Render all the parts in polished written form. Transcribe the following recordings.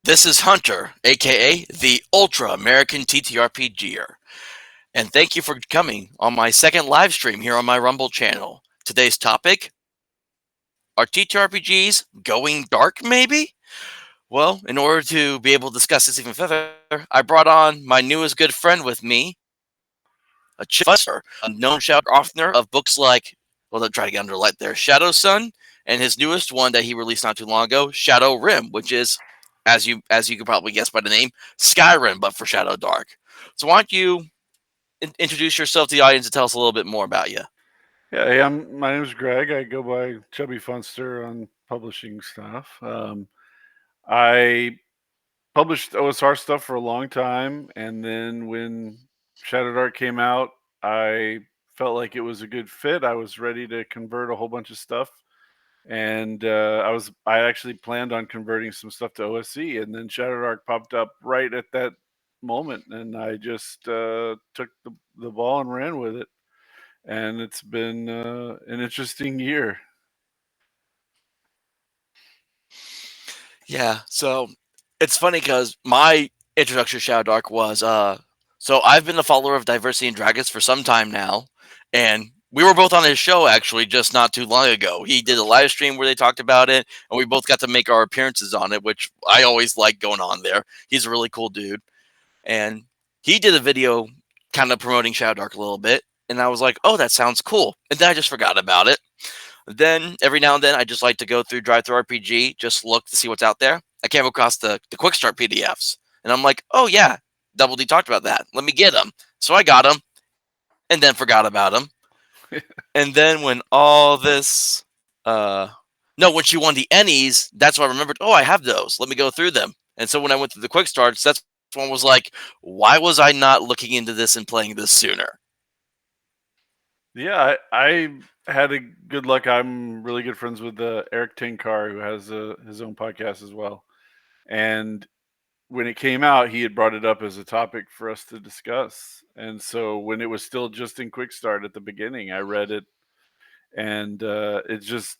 This is Hunter, aka the Ultra American TTRPGer, and thank you for coming on my second live stream here on my Rumble channel. Today's topic: are TTRPGs going dark, maybe? Well, in order to be able to discuss this even further, I brought on my newest good friend with me, a fusser, a known shadow author of books like, well, I'll try to get under light there, Shadow Sun, and his newest one that he released not too long ago, Shadow Rim, which is, as you could probably guess by the name, Skyrim, but for Shadow Dark. So why don't you introduce yourself to the audience and tell us a little bit more about you? Yeah, hey, my name is Greg. I go by Chubby Funster on publishing stuff. I published OSR stuff for a long time, and then when Shadow Dark came out, I felt like it was a good fit. I was ready to convert a whole bunch of stuff, and I actually planned on converting some stuff to OSC, and then Shadow Dark popped up right at that moment, and I just took the ball and ran with it, and it's been an interesting year. Yeah, so it's funny because my introduction to Shadow Dark was so I've been a follower of Diversity and Dragons for some time now, and we were both on his show actually just not too long ago. He did a live stream where they talked about it, and we both got to make our appearances on it, which I always like going on there. He's a really cool dude, and he did a video kind of promoting Shadow Dark a little bit, and I was like, oh, that sounds cool, and then I just forgot about it. Then every now and then I just like to go through Drive Through RPG, just look to see what's out there. I came across the quick start PDFs, and I'm like, oh yeah, Double D talked about that. Let me get them. So I got them, and then forgot about them. And then when all this, no, when she won the Ennies, that's when I remembered. Oh, I have those. Let me go through them. And so when I went through the quick starts, that's one was like, why was I not looking into this and playing this sooner? Yeah, I had a good luck. I'm really good friends with Eric Tinkar, who has his own podcast as well. And when it came out, he had brought it up as a topic for us to discuss. And so when it was still just in Quick Start at the beginning, I read it, and it's just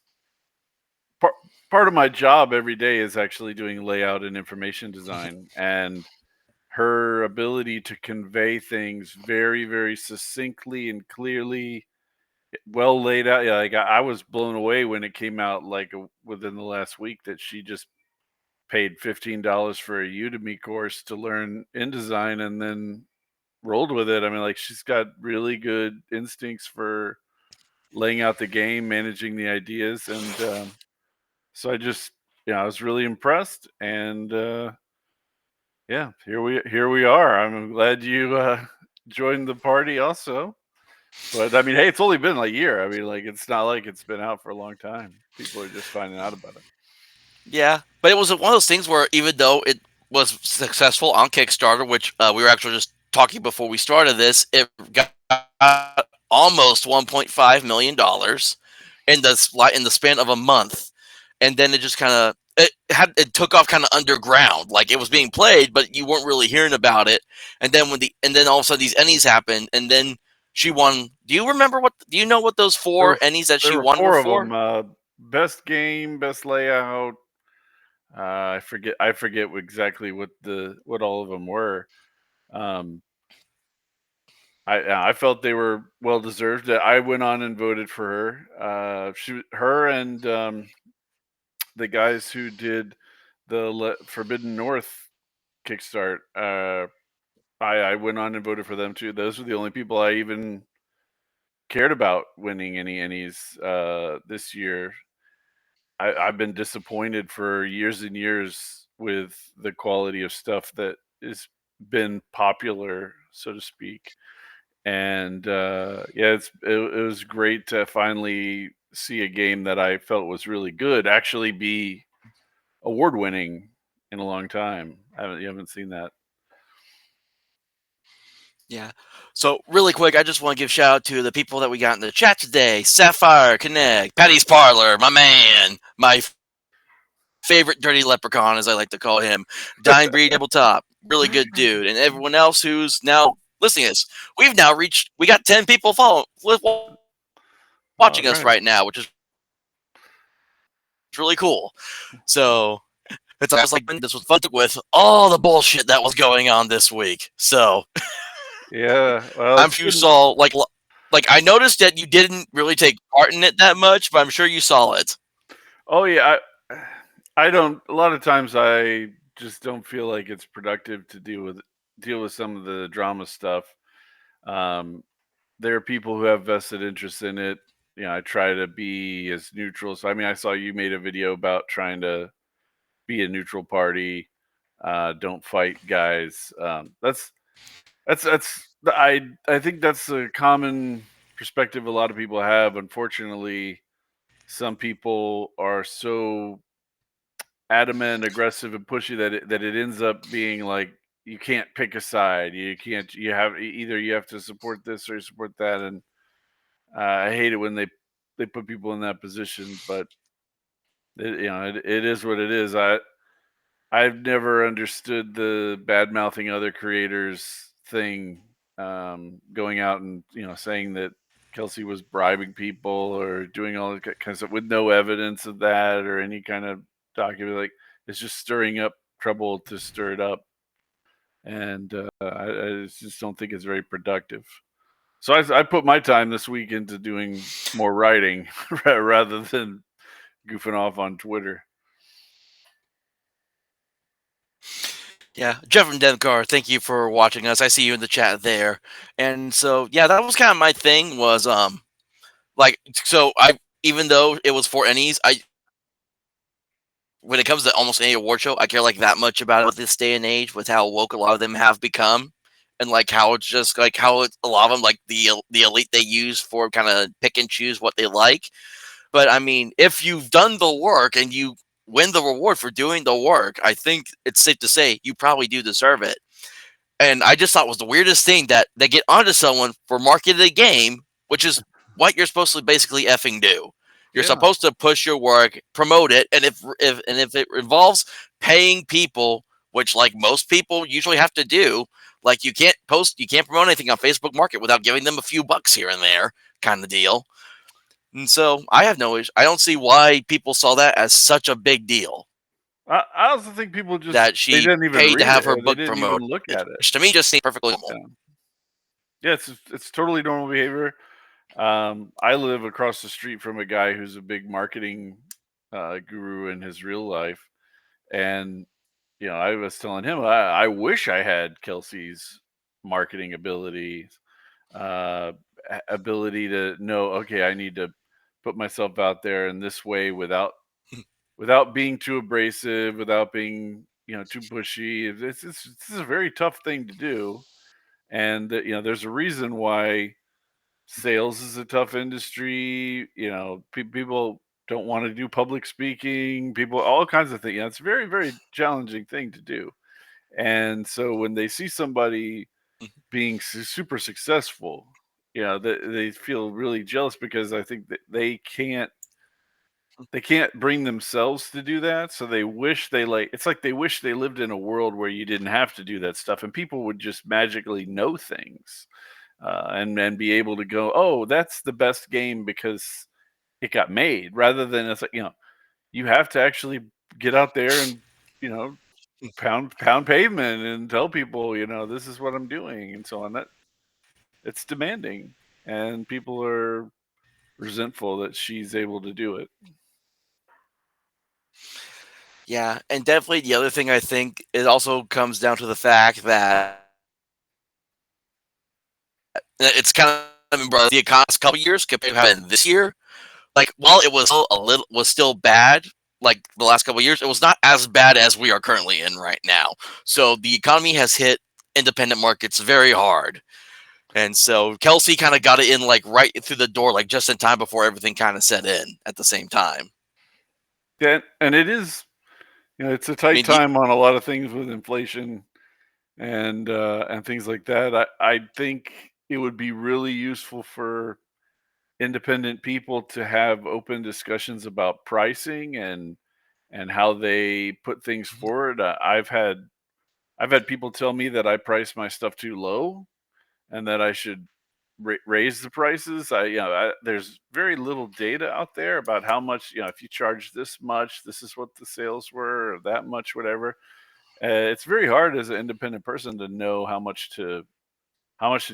part of my job every day is actually doing layout and information design. And her ability to convey things very, very succinctly and clearly, well laid out. Yeah, like I was blown away when it came out, like within the last week, that she just paid $15 for a Udemy course to learn InDesign and then rolled with it. I mean, like, she's got really good instincts for laying out the game, managing the ideas, and so I was really impressed. And yeah, here we are. I'm glad you joined the party also. But I mean, hey, it's only been like a year. I mean, like, it's not like it's been out for a long time. People are just finding out about it. Yeah, but it was one of those things where even though it was successful on Kickstarter, which we were actually just talking before we started this, it got almost $1.5 million in the span of a month, and then it just kind of it took off kind of underground, like it was being played, but you weren't really hearing about it. And then and then all of a sudden these Ennies happened, and then she won. Do you remember what? Do you know what those There four were Ennies that there she were won were four of for? them. Best game, best layout. I forget exactly what all of them were. Um, I felt they were well deserved. I went on and voted for her. Her and the guys who did the Forbidden North kickstart. I went on and voted for them too. Those were the only people I even cared about winning any Ennies this year. I've been disappointed for years and years with the quality of stuff that has been popular, so to speak. And yeah, it was great to finally see a game that I felt was really good actually be award winning in a long time. You haven't seen that. Yeah. So really quick, I just want to give shout out to the people that we got in the chat today: Sapphire, Connect, Patty's Parlor, my man, my favorite dirty leprechaun, as I like to call him, Dying Breed Tabletop, really good dude, and everyone else who's now listening to this. We got 10 people watching All us right. right now, which is really cool. So It's almost like this was fun with all the bullshit that was going on this week. So Yeah, well, I'm it's sure you been. saw like I noticed that you didn't really take part in it that much, but I'm sure you saw it. Oh yeah, I don't. A lot of times, I just don't feel like it's productive to deal with some of the drama stuff. Um, there are people who have vested interest in it. I try to be as neutral. So I mean, I saw you made a video about trying to be a neutral party. Don't fight guys. I think that's a common perspective a lot of people have. Unfortunately, some people are so adamant, aggressive, and pushy that it ends up being like you can't pick a side. You can't. You have either you have to support this or you support that, and I hate it when they put people in that position. But it is what it is. I've never understood the bad mouthing other creators thing, going out and saying that Kelsey was bribing people or doing all that kind of stuff with no evidence of that or any kind of document. Like it's just stirring up trouble to stir it up, and I just don't think it's very productive. So I put my time this week into doing more writing rather than goofing off on Twitter. Yeah, Jeff from Devcar, thank you for watching us. I see you in the chat there. And so yeah, that was kind of my thing was like so I even though it was for Ennies, I when it comes to almost any award show, I care like that much about it this day and age with how woke a lot of them have become, and like how it's just like how a lot of them like the elite they use for kind of pick and choose what they like. But I mean, if you've done the work and you win the reward for doing the work, I think it's safe to say you probably do deserve it. And I just thought it was the weirdest thing that they get onto someone for marketing a game, which is what you're supposed to basically effing do. You're Yeah. supposed to push your work, promote it, and if it involves paying people, which like most people usually have to do, like you can't promote anything on Facebook Market without giving them a few bucks here and there, kind of deal. And so I have no issue. I don't see why people saw that as such a big deal I also think people just that they she didn't even paid to read it have her or they book didn't even promoted, look at it. which to me just seemed perfectly normal. Yeah, yeah, it's totally normal behavior. I live across the street from a guy who's a big marketing guru in his real life, and I was telling him I wish I had Kelsey's marketing uh, ability to know. Okay, I need to put myself out there in this way without being too abrasive, without being too pushy. This is a very tough thing to do, and there's a reason why sales is a tough industry. People don't want to do public speaking. People, all kinds of things. It's a very very challenging thing to do. And so when they see somebody being super successful, they feel really jealous because I think that they can't bring themselves to do that, so they wish it's like they wish they lived in a world where you didn't have to do that stuff and people would just magically know things, and be able to go, oh, that's the best game because it got made, rather than it's like you have to actually get out there and you know pound pavement and tell people this is what I'm doing and so on. That it's demanding, and people are resentful that she's able to do it. Yeah, and definitely the other thing I think it also comes down to the fact that it's kind of been the economy's couple years compared to how it this year. Like while it was still was still bad, like the last couple years, it was not as bad as we are currently in right now. So the economy has hit independent markets very hard. And so Kelsey kind of got it in like right through the door, like just in time before everything kind of set in at the same time. Yeah, and it is, it's a I tight mean, you, time on a lot of things with inflation and things like that. I think it would be really useful for independent people to have open discussions about pricing and how they put things forward. I've had people tell me that I price my stuff too low and that I should raise the prices. There's very little data out there about how much, if you charge this much, this is what the sales were, or that much, whatever. It's very hard as an independent person to know how much to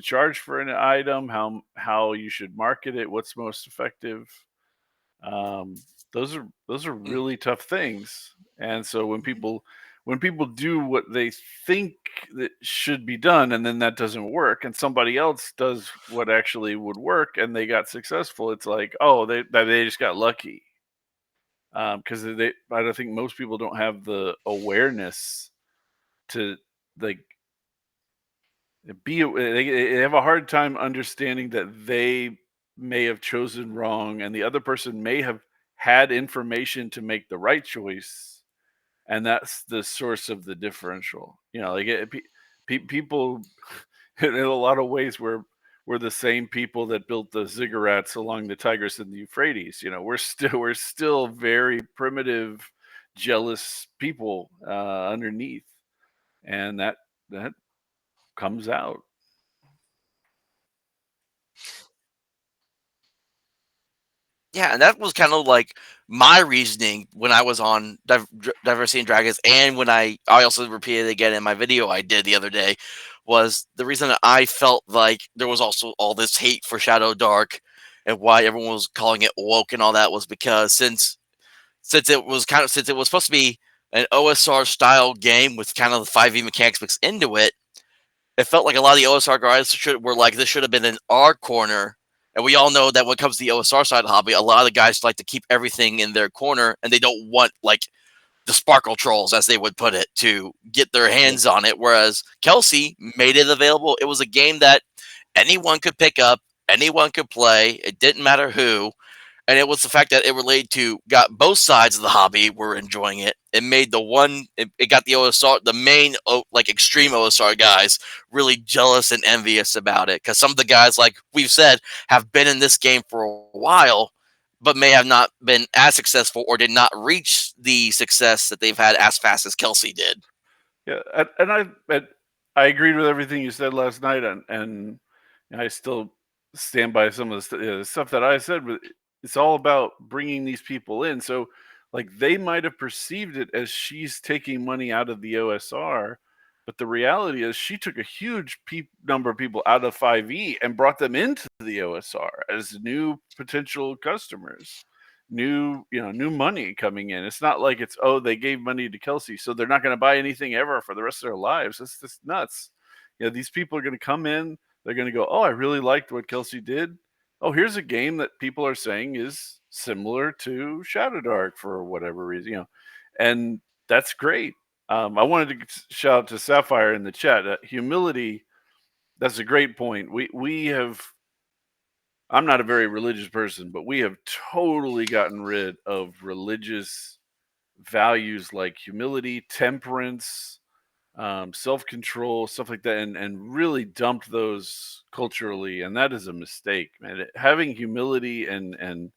charge for an item, how you should market it, what's most effective. Um, those are Mm. really tough things. And so when people do what they think that should be done, and then that doesn't work, and somebody else does what actually would work, and they got successful, it's like, oh, they just got lucky. Because I don't think most people don't have the awareness to, like, they have a hard time understanding that they may have chosen wrong, and the other person may have had information to make the right choice, and that's the source of the differential. Like, people in a lot of ways we're the same people that built the ziggurats along the Tigris and the Euphrates. We're still very primitive, jealous people underneath, and that comes out. Yeah, and that was kind of like my reasoning when I was on Diversity and Dragons, and when I also repeated it again in my video I did the other day, was the reason that I felt like there was also all this hate for Shadow Dark, and why everyone was calling it woke and all that, was because since it was supposed to be an OSR style game with kind of the 5e mechanics mixed into it, it felt like a lot of the OSR guys were like, this should have been in our corner. And we all know that when it comes to the OSR side of the hobby, a lot of the guys like to keep everything in their corner, and they don't want like the sparkle trolls, as they would put it, to get their Yeah. hands on it. Whereas Kelsey made it available. It was a game that anyone could pick up, anyone could play. It didn't matter who, and it was the fact that it related to got both sides of the hobby were enjoying it. It made it got the OSR, the main like extreme OSR guys, really jealous and envious about it, because some of the guys, like we've said, have been in this game for a while, but may have not been as successful or did not reach the success that they've had as fast as Kelsey did. Yeah, and I agreed with everything you said last night, and I still stand by some of the stuff that I said. But it's all about bringing these people in. So, like, they might have perceived it as she's taking money out of the OSR, but the reality is she took a huge number of people out of 5e and brought them into the OSR as new potential customers, new money coming in. It's not like it's, oh, they gave money to Kelsey, so they're not going to buy anything ever for the rest of their lives. That's just nuts. These people are going to come in, they're going to go, oh, I really liked what Kelsey did. Oh, here's a game that people are saying is similar to Shadow Dark for whatever reason, and that's great. I wanted to shout out to Sapphire in the chat. Humility, that's a great point. We have, I'm not a very religious person, but we have totally gotten rid of religious values like humility, temperance, self control, stuff like that, and really dumped those culturally. And that is a mistake, man. Having humility and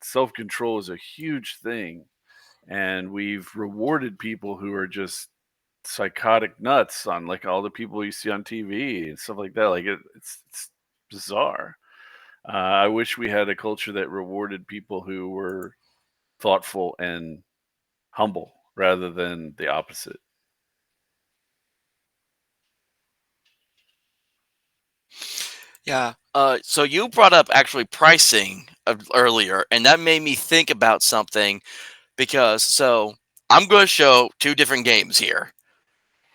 self control is a huge thing. And we've rewarded people who are just psychotic nuts on, like, all the people you see on TV and stuff like that. Like, it's bizarre. I wish we had a culture that rewarded people who were thoughtful and humble rather than the opposite. Yeah. So you brought up actually pricing earlier, and that made me think about something, because I'm going to show two different games here,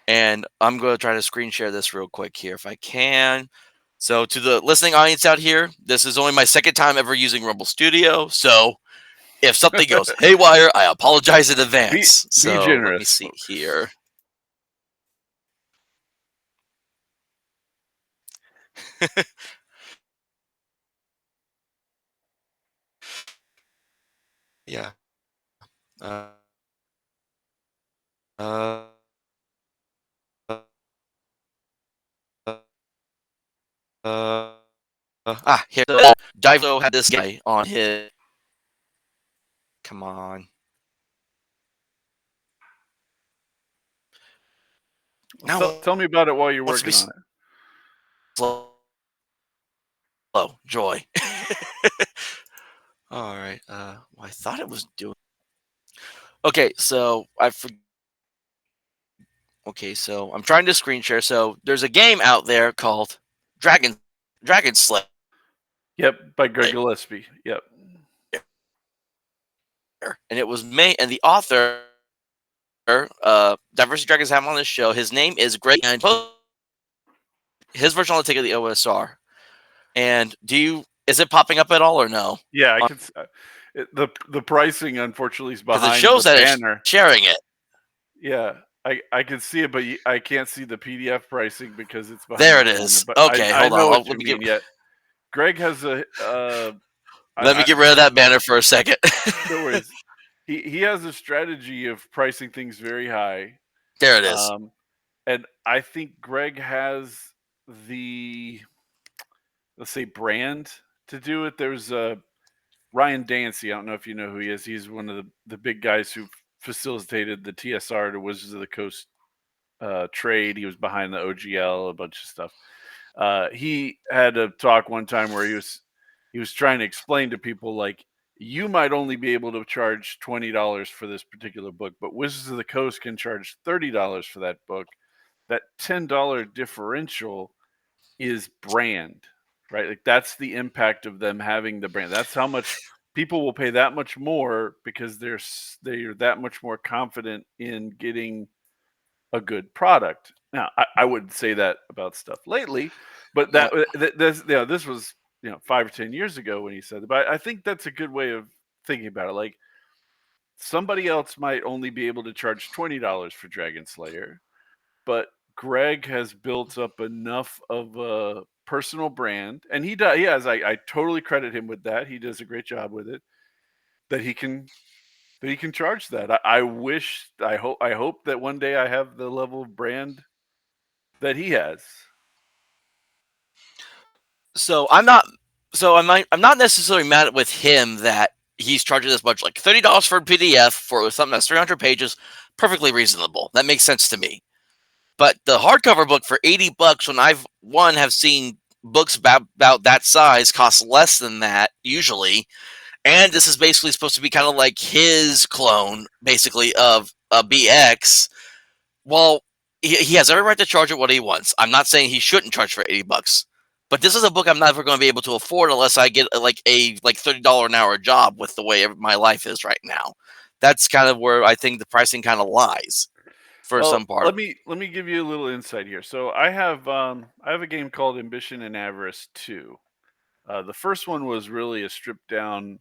and I'm going to try to screen share this real quick here if I can. So to the listening audience out here, this is only my second time ever using Rumble Studio. So if something goes haywire, I apologize in be advance. be So let me generous, see folks. here. Yeah. Uh, uh, uh, here. Divo had this guy on his. Come on. Well, Now tell me about it while you're wants to be working on it. slow. Hello, joy. All right. Well, I thought it was doing. Okay, so Okay, so I'm trying to screen share. So there's a game out there called Dragon Slayer, Yep, by Greg Gillespie. Yep. and it was made, and the author, Diversity Dragons have him on this show. His name is Greg, and his version on the ticket of the OSR. And is it popping up at all or no? Yeah, I can. The pricing unfortunately is Because it behind shows the that banner. it's sharing it. Yeah, I can see it, but I can't see the PDF pricing because it's behind There the it banner. is. But Okay, I hold know on. what Let you me mean. Yeah, Greg has a. let me get rid of that banner for a second. No worries. He has a strategy of pricing things very high. There it is. And I think Greg has the, let's say, brand to do it. There's Ryan Dancy. I don't know if you know who he is. He's one of the big guys who facilitated the TSR to Wizards of the Coast trade. He was behind the OGL, a bunch of stuff. He had a talk one time where he was trying to explain to people, like, you might only be able to charge $20 for this particular book, but Wizards of the Coast can charge $30 for that book. That $10 differential is brand, right? Like, that's the impact of them having the brand. That's how much people will pay that much more because they're that much more confident in getting a good product. Now, I wouldn't say that about stuff lately, but this was 5 or 10 years ago when he said it. But I think that's a good way of thinking about it. Like, somebody else might only be able to charge $20 for Dragon Slayer, but Greg has built up enough of a personal brand, and he does. He has. I totally credit him with that. He does a great job with it. That he can charge that. I hope that one day I have the level of brand that he has. So I'm not necessarily mad with him that he's charging this much. Like $30 for a PDF for something that's 300 pages, perfectly reasonable. That makes sense to me. But the hardcover book for $80, when have seen books about that size cost less than that usually, and this is basically supposed to be kind of like his clone, basically, of a BX. Well, he has every right to charge it what he wants. I'm not saying he shouldn't charge for $80, but this is a book I'm never going to be able to afford unless I get like a $30 an hour job with the way my life is right now. That's kind of where I think the pricing kind of lies for Well, some part. let me give you a little insight here. So I have a game called Ambition and Avarice 2. The first one was really a stripped down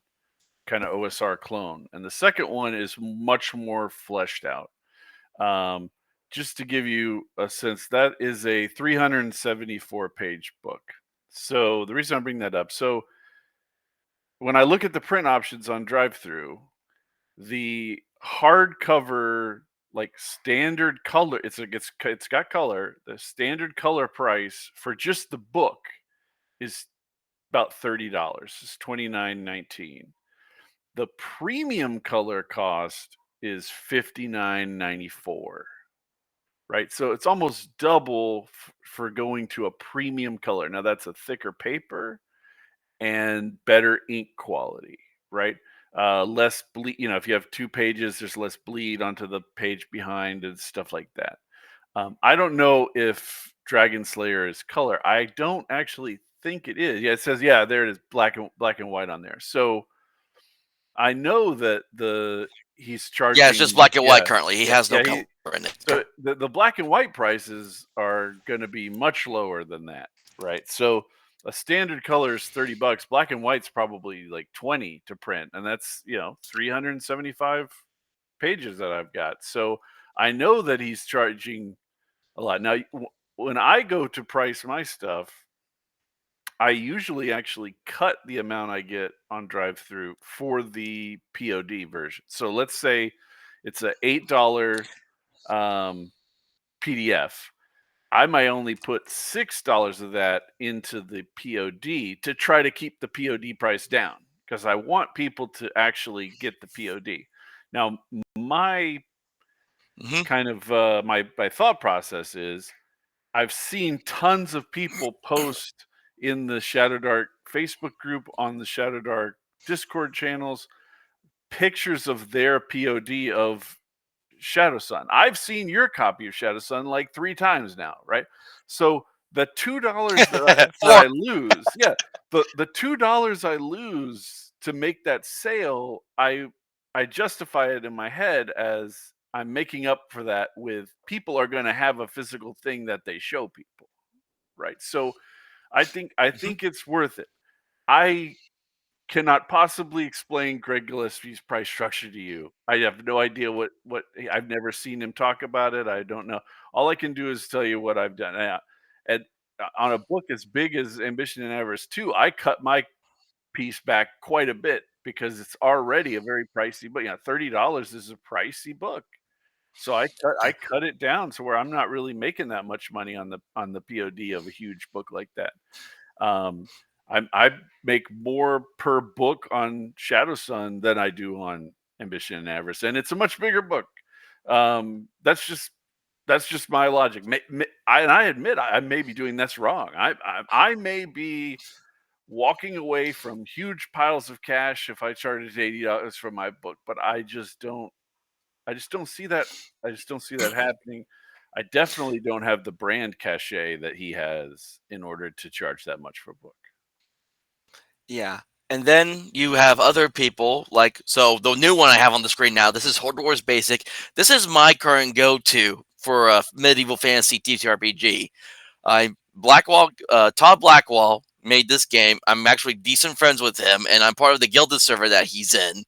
kind of OSR clone, and the second one is much more fleshed out. Um, just to give you a sense, that is a 374 page book. So the reason I bring that up, so when I look at the print options on drive-through, the hardcover, like, standard color, it's got color. The standard color price for just the book is about $30. It's $29.19. The premium color cost is $59.94. Right, so it's almost double for going to a premium color. Now, that's a thicker paper and better ink quality, right? Less bleed. If you have 2 pages, there's less bleed onto the page behind and stuff like that. I don't know if Dragon Slayer is color. I don't actually think it is. Yeah, it says, yeah, there it is, black and white on there. So I know that he's Yeah, it's just charging. black and white Yeah, currently. He yeah, has no yeah. color in it. So the black and white prices are going to be much lower than that, right? So a standard color is $30. Black and white's probably like 20 to print, and that's 375 pages that I've got. So I know that he's charging a lot. Now, when I go to price my stuff, I usually actually cut the amount I get on drive-through for the POD version. So let's say it's a $8 PDF. I might only put $6 of that into the POD to try to keep the POD price down, because I want people to actually get the POD. Now, my kind of my thought process is, I've seen tons of people post in the Shadow Dark Facebook group, on the Shadow Dark Discord channels, pictures of their POD of Shadow Sun. I've seen your copy of Shadow Sun like 3 times now, right? So the $2 that For I lose, yeah, the $2 I lose to make that sale, I justify it in my head as I'm making up for that with people are going to have a physical thing that they show people, right? So I Mhm. think it's worth it. I cannot possibly explain Greg Gillespie's price structure to you. I have no idea what I've never seen him talk about it. I don't know. All I can do is tell you what I've done. And on a book as big as Ambition and Avarice 2, I cut my piece back quite a bit because it's already a very pricey book. $30 is a pricey book. So I cut it down to where I'm not really making that much money on the POD of a huge book like that. Um, I make more per book on Shadow Sun than I do on Ambition and Avarice, and it's a much bigger book. That's just my logic. I admit I may be doing this wrong. I may be walking away from huge piles of cash if I charged $80 for my book, but I just don't. I just don't see that. I just don't see that happening. I definitely don't have the brand cachet that he has in order to charge that much for a book. Yeah. And then you have other people like, so the new one I have on the screen now, this is Horde Wars Basic. This is my current go-to for a medieval fantasy TTRPG. Todd Blackwall made this game. I'm actually decent friends with him, and I'm part of the Gilded server that he's in.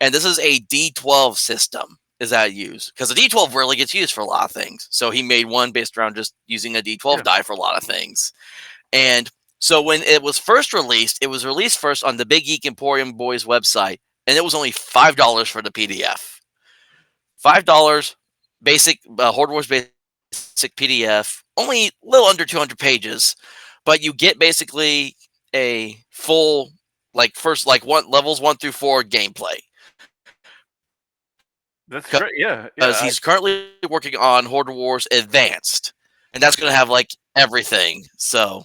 And this is a D12 system is that used because the D12 rarely gets used for a lot of things. So he made one based around just using a D12 Yeah. die for a lot of things. And so when it was first released, it was released first on the Big Geek Emporium Boys website, and it was only $5 for the PDF. $5, basic Horde Wars basic PDF, only a little under 200 pages, but you get basically a full first one levels 1 through 4 gameplay. That's great. Yeah, Because yeah. he's currently working on Horde Wars Advanced, and that's going to have like everything. So,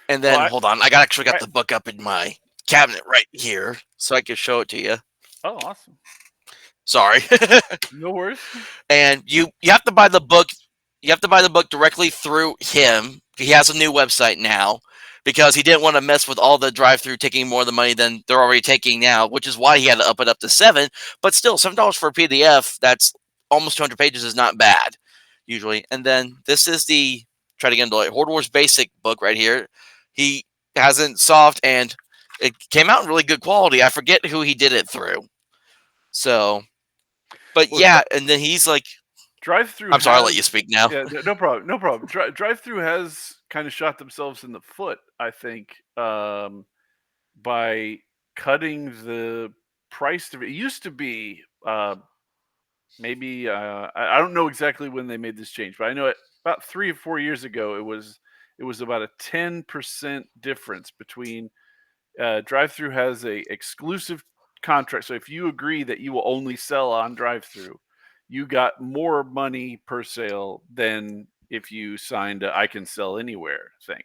and Well, then hold on, actually got I the book up in my cabinet right here, so I can show it to you. oh, awesome. Sorry. No worries. And you have to buy the book. You have to buy the book directly through him. He has a new website now because he didn't want to mess with all the drive-through taking more of the money than they're already taking now, which is why he had to up it up to 7. But still, $7 for a PDF that's almost 200 pages is not bad usually. And then this is the try to get into Horde Wars Basic book right here. He hasn't soft and it came out in really good quality. I forget who he did it through. So, but Well, yeah, and then he's like, drive-through I'm sorry, I'll has let you speak now. yeah, no problem, no problem. Drive-through has kind of shot themselves in the foot, I think, by cutting the price of it. It used to be maybe I don't know exactly when they made this change, but I know about 3 or 4 years ago it was about a 10% difference between drive-through has a exclusive contract. So if you agree that you will only sell on drive-through, you got more money per sale than if you signed a I can sell anywhere thing,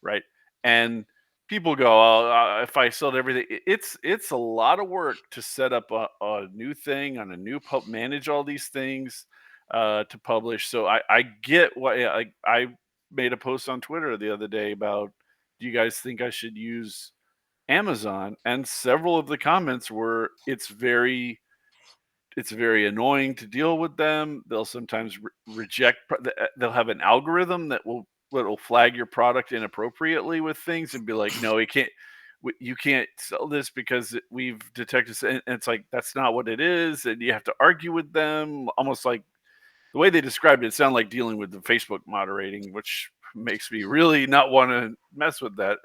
right? And people go, oh, if I sold everything, it's a lot of work to set up a new thing on a new pub, manage all these things to publish. So I get what I made a post on Twitter the other day about, do you guys think I should use Amazon? And several of the comments were it's very annoying to deal with them. They'll sometimes reject they'll have an algorithm that will flag your product inappropriately with things and be like, no, you can't sell this because we've detected, and it's like that's not what it is, and you have to argue with them, almost like the way they described it sounded like dealing with the Facebook moderating, which makes me really not want to mess with that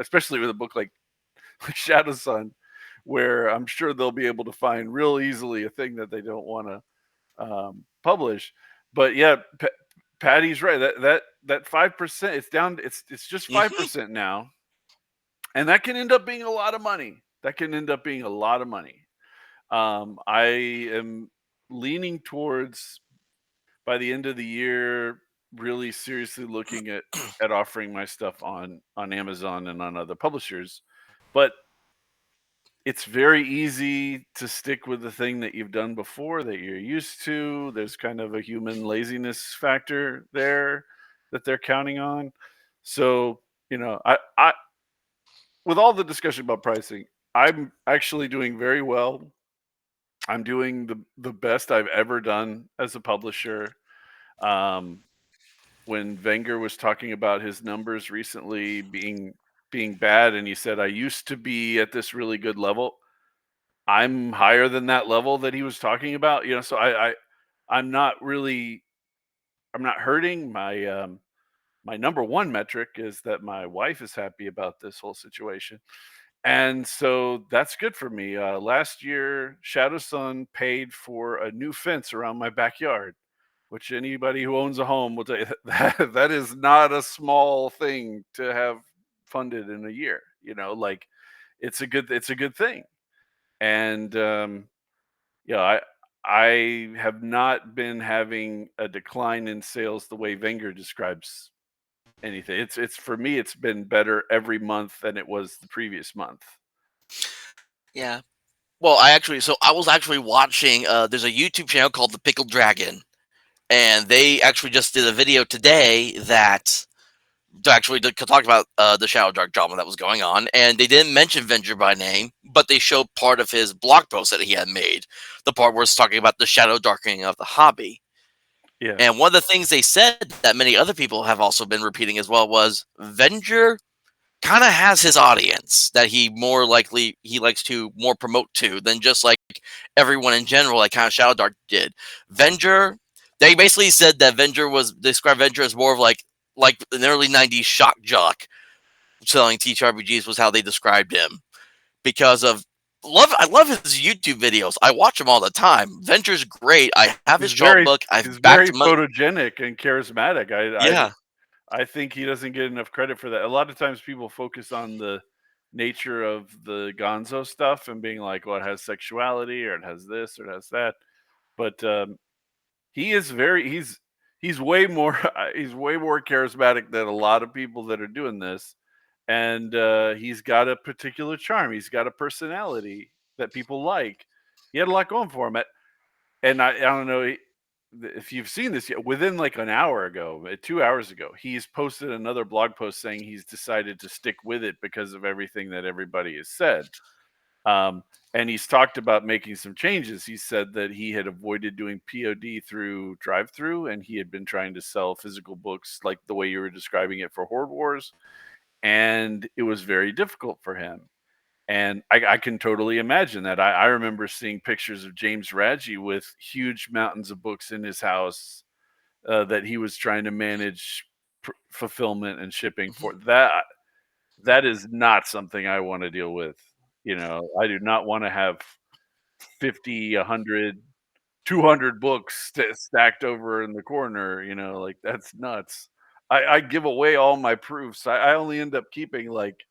especially with a book like Shadow Sun, where I'm sure they'll be able to find real easily a thing that they don't want to publish. But yeah, Patty's right. That 5%, it's down. It's just Mhm. 5% now, and that can end up being a lot of money. That can end up being a lot of money. I am leaning towards, by the end of the year, really seriously looking at offering my stuff on Amazon and on other publishers, but it's very easy to stick with the thing that you've done before that you're used to. There's kind of a human laziness factor there that they're counting on. So, I with all the discussion about pricing, I'm actually doing very well. I'm doing the best I've ever done as a publisher. Um, when Wenger was talking about his numbers recently being bad, and he said, "I used to be at this really good level." I'm higher than that level that he was talking about, so I'm not really I'm not hurting. My number one metric is that my wife is happy about this whole situation. And so that's good for me. Last year, Shadow Sun paid for a new fence around my backyard, which anybody who owns a home will tell you that is not a small thing to have funded in a year. Like it's a good thing. And yeah, I have not been having a decline in sales the way Wenger describes anything. It's for me, it's been better every month than it was the previous month. Yeah. Well, I was actually watching. There's a YouTube channel called The Pickled Dragon, and they actually just did a video today that talk about the Shadow Dark drama that was going on, and they didn't mention Venger by name, but they showed part of his blog post that he had made, the part where it's talking about the shadow darkening of the hobby. Yeah, And one of the things they said that many other people have also been repeating as well was Venger kind of has his audience that he likes to more promote to than just like everyone in general, like kind of Shadow Dark did. Venger, they basically said that Venger was described Venger as more of like an early '90s shock jock selling TTRPGs was how they described him because of I love his YouTube videos. I watch them all the time. Venger's great. I have his he's chart very book. he's I've backed very him up. photogenic and charismatic. Yeah. I think he doesn't get enough credit for that. A lot of times people focus on the nature of the Gonzo stuff and being like, well, it has sexuality or it has this or it has that. But he is very he's way more he's way more charismatic than a lot of people that are doing this. And he's got a particular charm. He's got a personality that people like. He had a lot going for him. And I don't know if you've seen this yet. Within like an hour ago, 2 hours ago, he's posted another blog post saying he's decided to stick with it because of everything that everybody has said. Um, and he's talked about making some changes. He said that he had avoided doing POD through drive-through, and he had been trying to sell physical books like the way you were describing it for Horde Wars, and it was very difficult for him. And I can totally imagine that. I remember seeing pictures of James Raggi with huge mountains of books in his house that he was trying to manage fulfillment and shipping for. That is not something I want to deal with. I do not want to have 50, 100, 200 books stacked over in the corner. Like that's nuts. I give away all my proofs. I only end up keeping like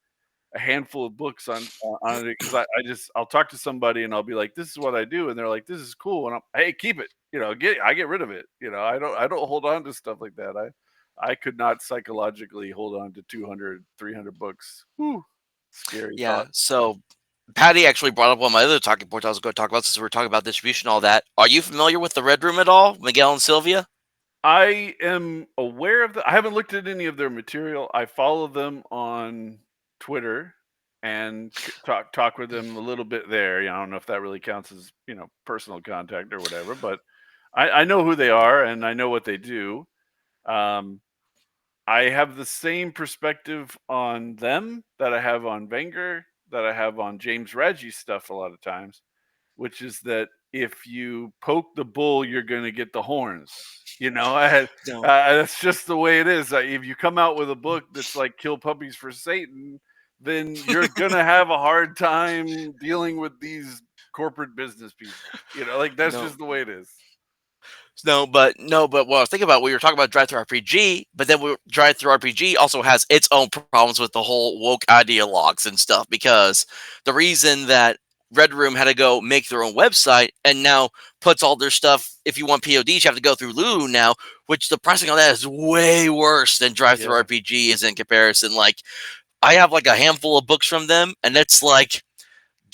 a handful of books on it because I'll talk to somebody and I'll be like, this is what I do, and they're like, this is cool, and hey, keep it. I get rid of it. I don't hold on to stuff like that. I could not psychologically hold on to 200, 300 books. Whew, scary Yeah. thought. So Patty actually brought up one of my other talking points I was going to talk about since we were talking about distribution and all that. Are you familiar with the Red Room at all, Miguel and Sylvia? I am aware of I haven't looked at any of their material. I follow them on Twitter and talk with them a little bit there. I don't know if that really counts as personal contact or whatever, but I know who they are and I know what they do. Um, I have the same perspective on them that I have on Wenger, that I have on James Raggi's stuff a lot of times, which is that if you poke the bull, you're going to get the horns. No. That's just the way it is. If you come out with a book that's like Kill Puppies for Satan, then you're going to have a hard time dealing with these corporate business people. Like that's No. just the way it is. But what I was thinking about, we were talking about Drive Through RPG, but then Drive Through RPG also has its own problems with the whole woke ideologues and stuff because the reason that Red Room had to go make their own website and now puts all their stuff. If you want PODs, you have to go through Lulu now, which the pricing on that is way worse than Drive Through Yeah. RPG is in comparison. Like, I have like a handful of books from them, and it's like,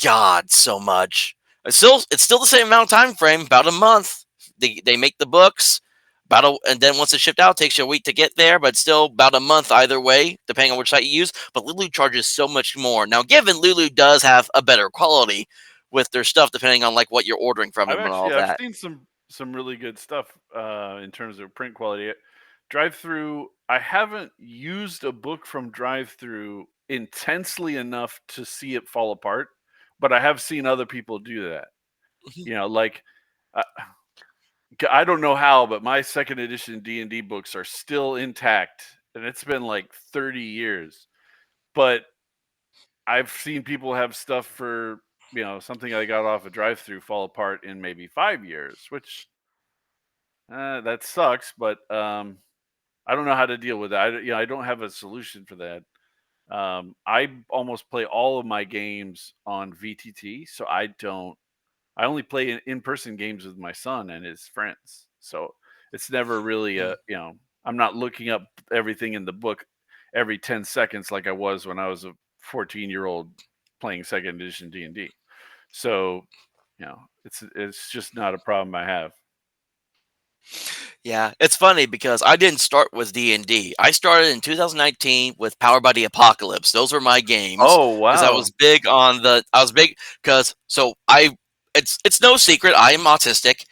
God, so much. It's still the same amount of time frame, about a month. They make the books, and then once it's shipped out, it takes you a week to get there, but still about a month either way, depending on which site you use. But Lulu charges so much more. Now, given Lulu does have a better quality with their stuff, depending on like what you're ordering from them and all I've that. seen some really good stuff in terms of print quality. Drive through. I haven't used a book from Drive through intensely enough to see it fall apart, but I have seen other people do that. Mhm. You know, like uh, I don't know how, but my second edition D&D books are still intact, and it's been like 30 years. But I've seen people have stuff for something I got off a drive through fall apart in maybe 5 years, which that sucks. But I don't know how to deal with that. I don't have a solution for that. I almost play all of my games on VTT, so I don't. I only play in-person games with my son and his friends, so it's never really Mm. I'm not looking up everything in the book every 10 seconds like I was when I was a 14-year-old playing second edition D&D. So, it's just not a problem I have. Yeah, it's funny because I didn't start with D&D. I started in 2019 with Powered by the Apocalypse. Those were my games Oh, because I wow. was big on the. I was big because so I. It's no secret I am autistic,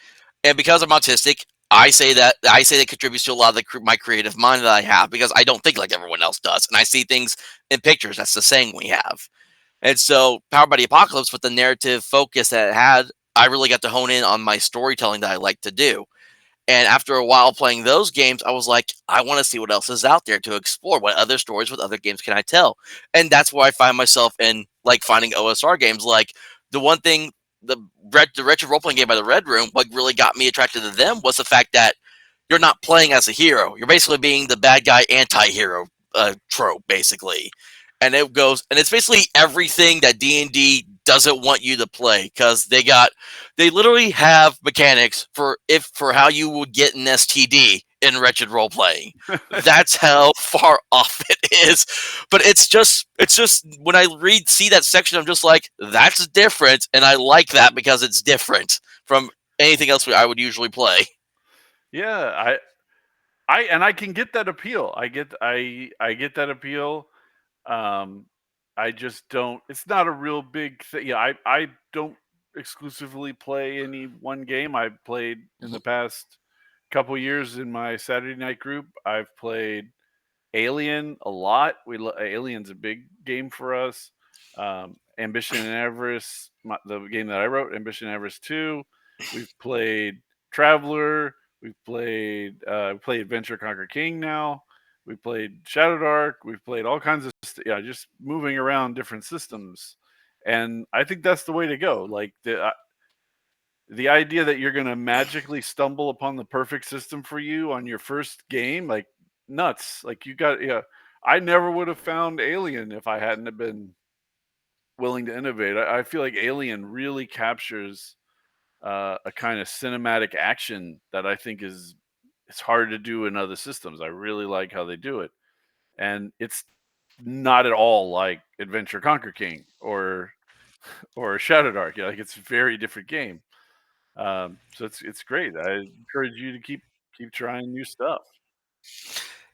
and because I'm autistic, I say that contributes to a lot of my creative mind that I have because I don't think like everyone else does, and I see things in pictures. That's the saying we have. And so, Powered by the Apocalypse, with the narrative focus that it had, I really got to hone in on my storytelling that I like to do. And after a while playing those games, I was like, I want to see what else is out there to explore. What other stories with other games can I tell? And that's where I find myself in like finding OSR games. Like the one thing, the retro role playing game by the Red Room, what really got me attracted to them was the fact that you're not playing as a hero. You're basically being the bad guy anti-hero trope, basically. And it's basically everything that D&D doesn't want you to play because they literally have mechanics for how you would get an STD in wretched role playing. That's how far off it is. But it's just when I see that section, I'm just like, that's different, and I like that because it's different from anything else I would usually play. Yeah, I can get that appeal. I get that appeal. Um, I just don't. It's not a real big thing. Yeah, I don't exclusively play any one game. I've played in Mhm. the past couple years in my Saturday night group. I've played Alien a lot. Alien's a big game for us. Ambition and Avarice, the game that I wrote, Ambition and Avarice 2. We've played Traveler. We play Adventure Conquer King now. We played Shadow Dark. We've played all kinds of just moving around different systems, and I think that's the way to go. Like the idea that you're going to magically stumble upon the perfect system for you on your first game, like nuts. Like you got, yeah. I never would have found Alien if I hadn't have been willing to innovate. I feel like Alien really captures a kind of cinematic action that I think is it's hard to do in other systems. I really like how they do it, and it's not at all like Adventure Conquer King or Shadow Dark. Like it's a very different game. So it's great. I encourage you to keep trying new stuff.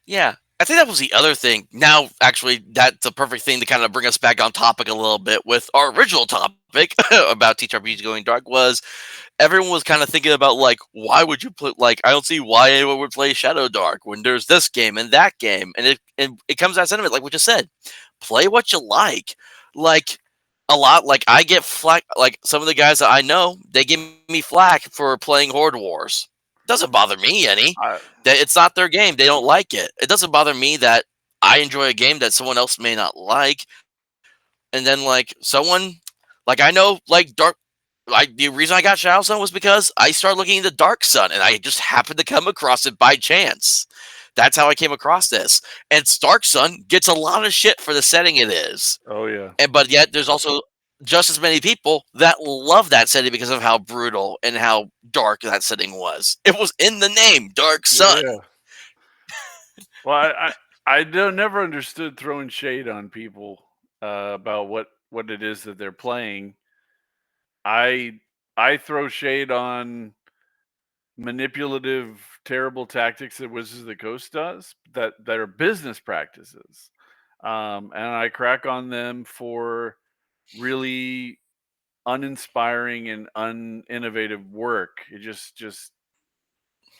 Yeah, I think that was the other thing. Now, actually, that's a perfect thing to kind of bring us back on topic a little bit with our original topic about TTRPGs going dark. Was everyone was kind of thinking about like, why would you put like, I don't see why anyone would play Shadow Dark when there's this game and that game, and it comes to that sentiment like we just said, play what you like a lot. Like I get flack, like some of the guys that I know, they give me flack for playing Horde Wars. Doesn't bother me any. I That it's not their game, they don't like it. It doesn't bother me that I enjoy a game that someone else may not like, and then like someone like I know like Dark like the reason I got Shadow Sun was because I started looking into Dark Sun and I just happened to come across it by chance. That's how I came across this. And Dark Sun gets a lot of shit for the setting it is. oh yeah. And but yet just as many people that love that setting because of how brutal and how dark that setting was. It was in the name, Dark Sun. Yeah. Well, I don't never understood throwing shade on people about what it is that they're playing. I I throw shade on manipulative, terrible tactics that Wizards of the Coast does that are business practices, and I crack on them for really uninspiring and uninnovative work. It just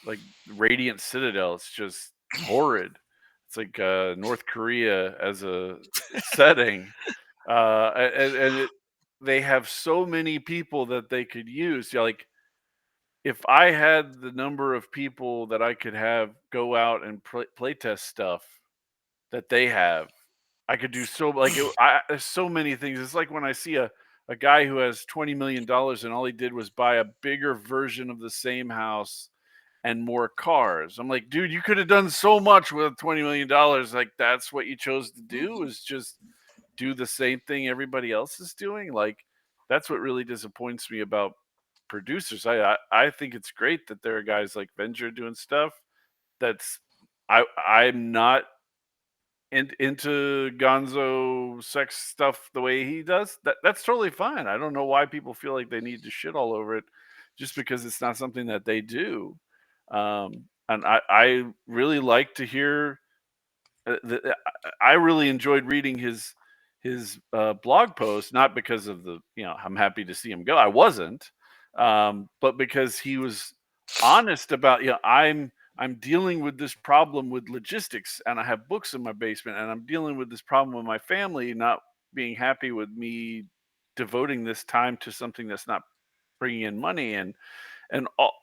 like Radiant Citadel. It's just horrid. It's like North Korea as a setting, they have so many people that they could use. Yeah, like if I had the number of people that I could have go out and play test stuff that they have, I could do so like there's so many things. It's like when I see a guy who has $20 million and all he did was buy a bigger version of the same house and more cars. I'm like, dude, you could have done so much with $20 million. Like that's what you chose to do, is just do the same thing everybody else is doing. Like that's what really disappoints me about producers. I think it's great that there are guys like Venger doing stuff that's I'm not into Gonzo sex stuff the way he does. That's totally fine. I don't know why people feel like they need to shit all over it just because it's not something that they do. And I really like to hear. I really enjoyed reading his blog post, not because of the I'm happy to see him go. I wasn't, but because he was honest about I'm dealing with this problem with logistics, and I have books in my basement, and I'm dealing with this problem with my family not being happy with me devoting this time to something that's not bringing in money, and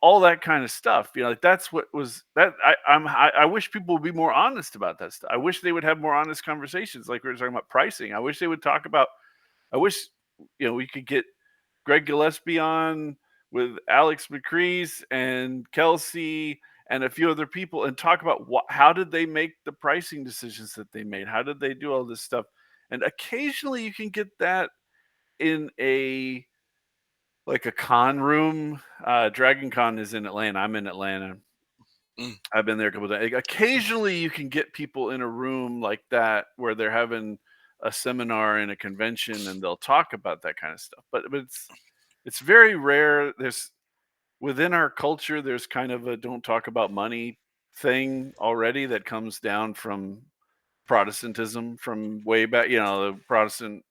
all that kind of stuff. Like that's what was that. I wish people would be more honest about that stuff. I wish they would have more honest conversations, like we were talking about pricing. I wish they would talk about. I wish we could get Greg Gillespie on with Alex McCrease and Kelsey and a few other people and talk about how did they make the pricing decisions that they made? How did they do all this stuff? And occasionally you can get that in a con room. Dragon Con is in Atlanta. I'm in Atlanta. I've been there a couple of times. Occasionally you can get people in a room like that where they're having a seminar and a convention and they'll talk about that kind of stuff. But it's very rare. There's within our culture, there's kind of a don't talk about money thing already that comes down from Protestantism from way back, the Protestant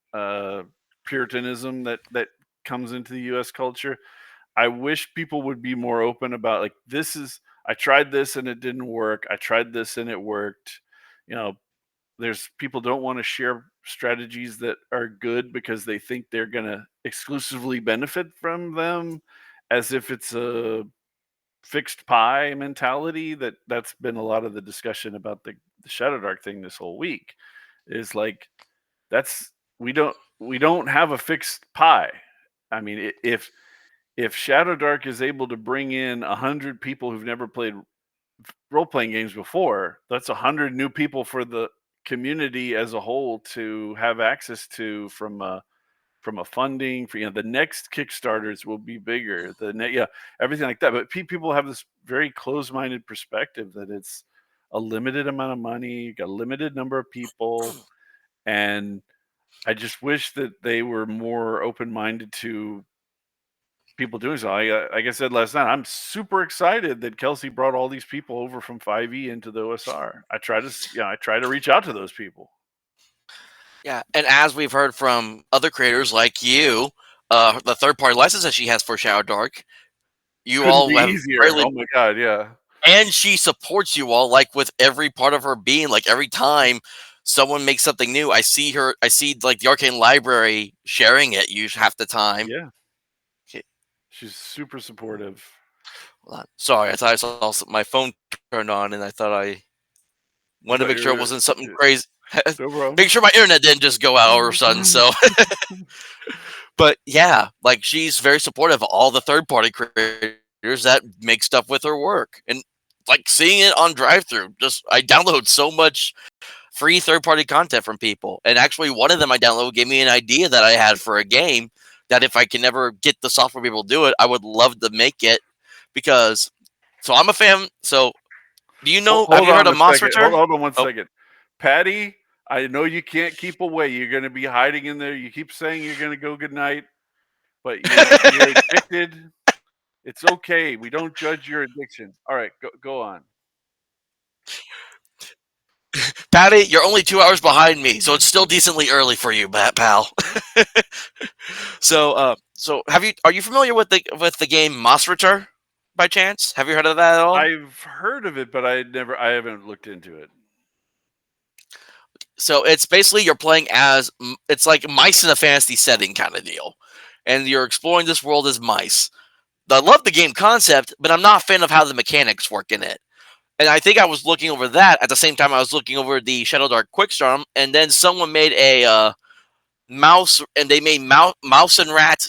Puritanism that comes into the US culture. I wish people would be more open about like I tried this and it didn't work. I tried this and it worked. There's people don't want to share strategies that are good because they think they're going to exclusively benefit from them, as if it's a fixed pie mentality. That's been a lot of the discussion about the Shadow Dark thing this whole week, is like that's we don't have a fixed pie. I mean, if Shadow Dark is able to bring in 100 people who've never played role-playing games before, that's 100 new people for the community as a whole to have access to from a funding for the next Kickstarters will be bigger, everything like that. But people have this very closed-minded perspective that it's a limited amount of money, got a limited number of people, and I just wish that they were more open-minded to people doing so. Like I said last night, I'm super excited that Kelsey brought all these people over from 5e into the OSR. I try to reach out to those people. Yeah, and as we've heard from other creators like you, the third-party license that she has for Shadow Dark, you Couldn't all be have easier. rarely, Oh my god, yeah. and she supports you all like with every part of her being. Like every time someone makes something new, I see like the Arcane Library sharing it usually half the time. Yeah. Okay. She's super supportive. Sorry, I thought I saw my phone turned on, and I thought I wanted to make sure it wasn't something crazy. No problem. Make sure my internet didn't just go out all of a sudden. So, but yeah, like she's very supportive of all the third-party creators that make stuff with her work, and like seeing it on drive-through. Just I download so much free third party content from people. And actually, one of them I downloaded gave me an idea that I had for a game that if I can ever get the software people to do it, I would love to make it because. So I'm a fan. So do you know? Have Hold you heard on of a second. Monster? Hold on one Oh, second. Patty, I know you can't keep away. You're going to be hiding in there. You keep saying you're going to go good night, but you're addicted. It's okay. We don't judge your addiction. All right, go on. Patty, you're only 2 hours behind me, so it's still decently early for you, pal. So have you? Are you familiar with the game Monster by chance? Have you heard of that at all? I've heard of it, but I haven't looked into it. So it's basically you're playing as it's like mice in a fantasy setting kind of deal, and you're exploring this world as mice. I love the game concept, but I'm not a fan of how the mechanics work in it. And I think I was looking over that at the same time I was looking over the Shadow Dark Quickstorm, and then someone made a mouse, and they made mouse and rat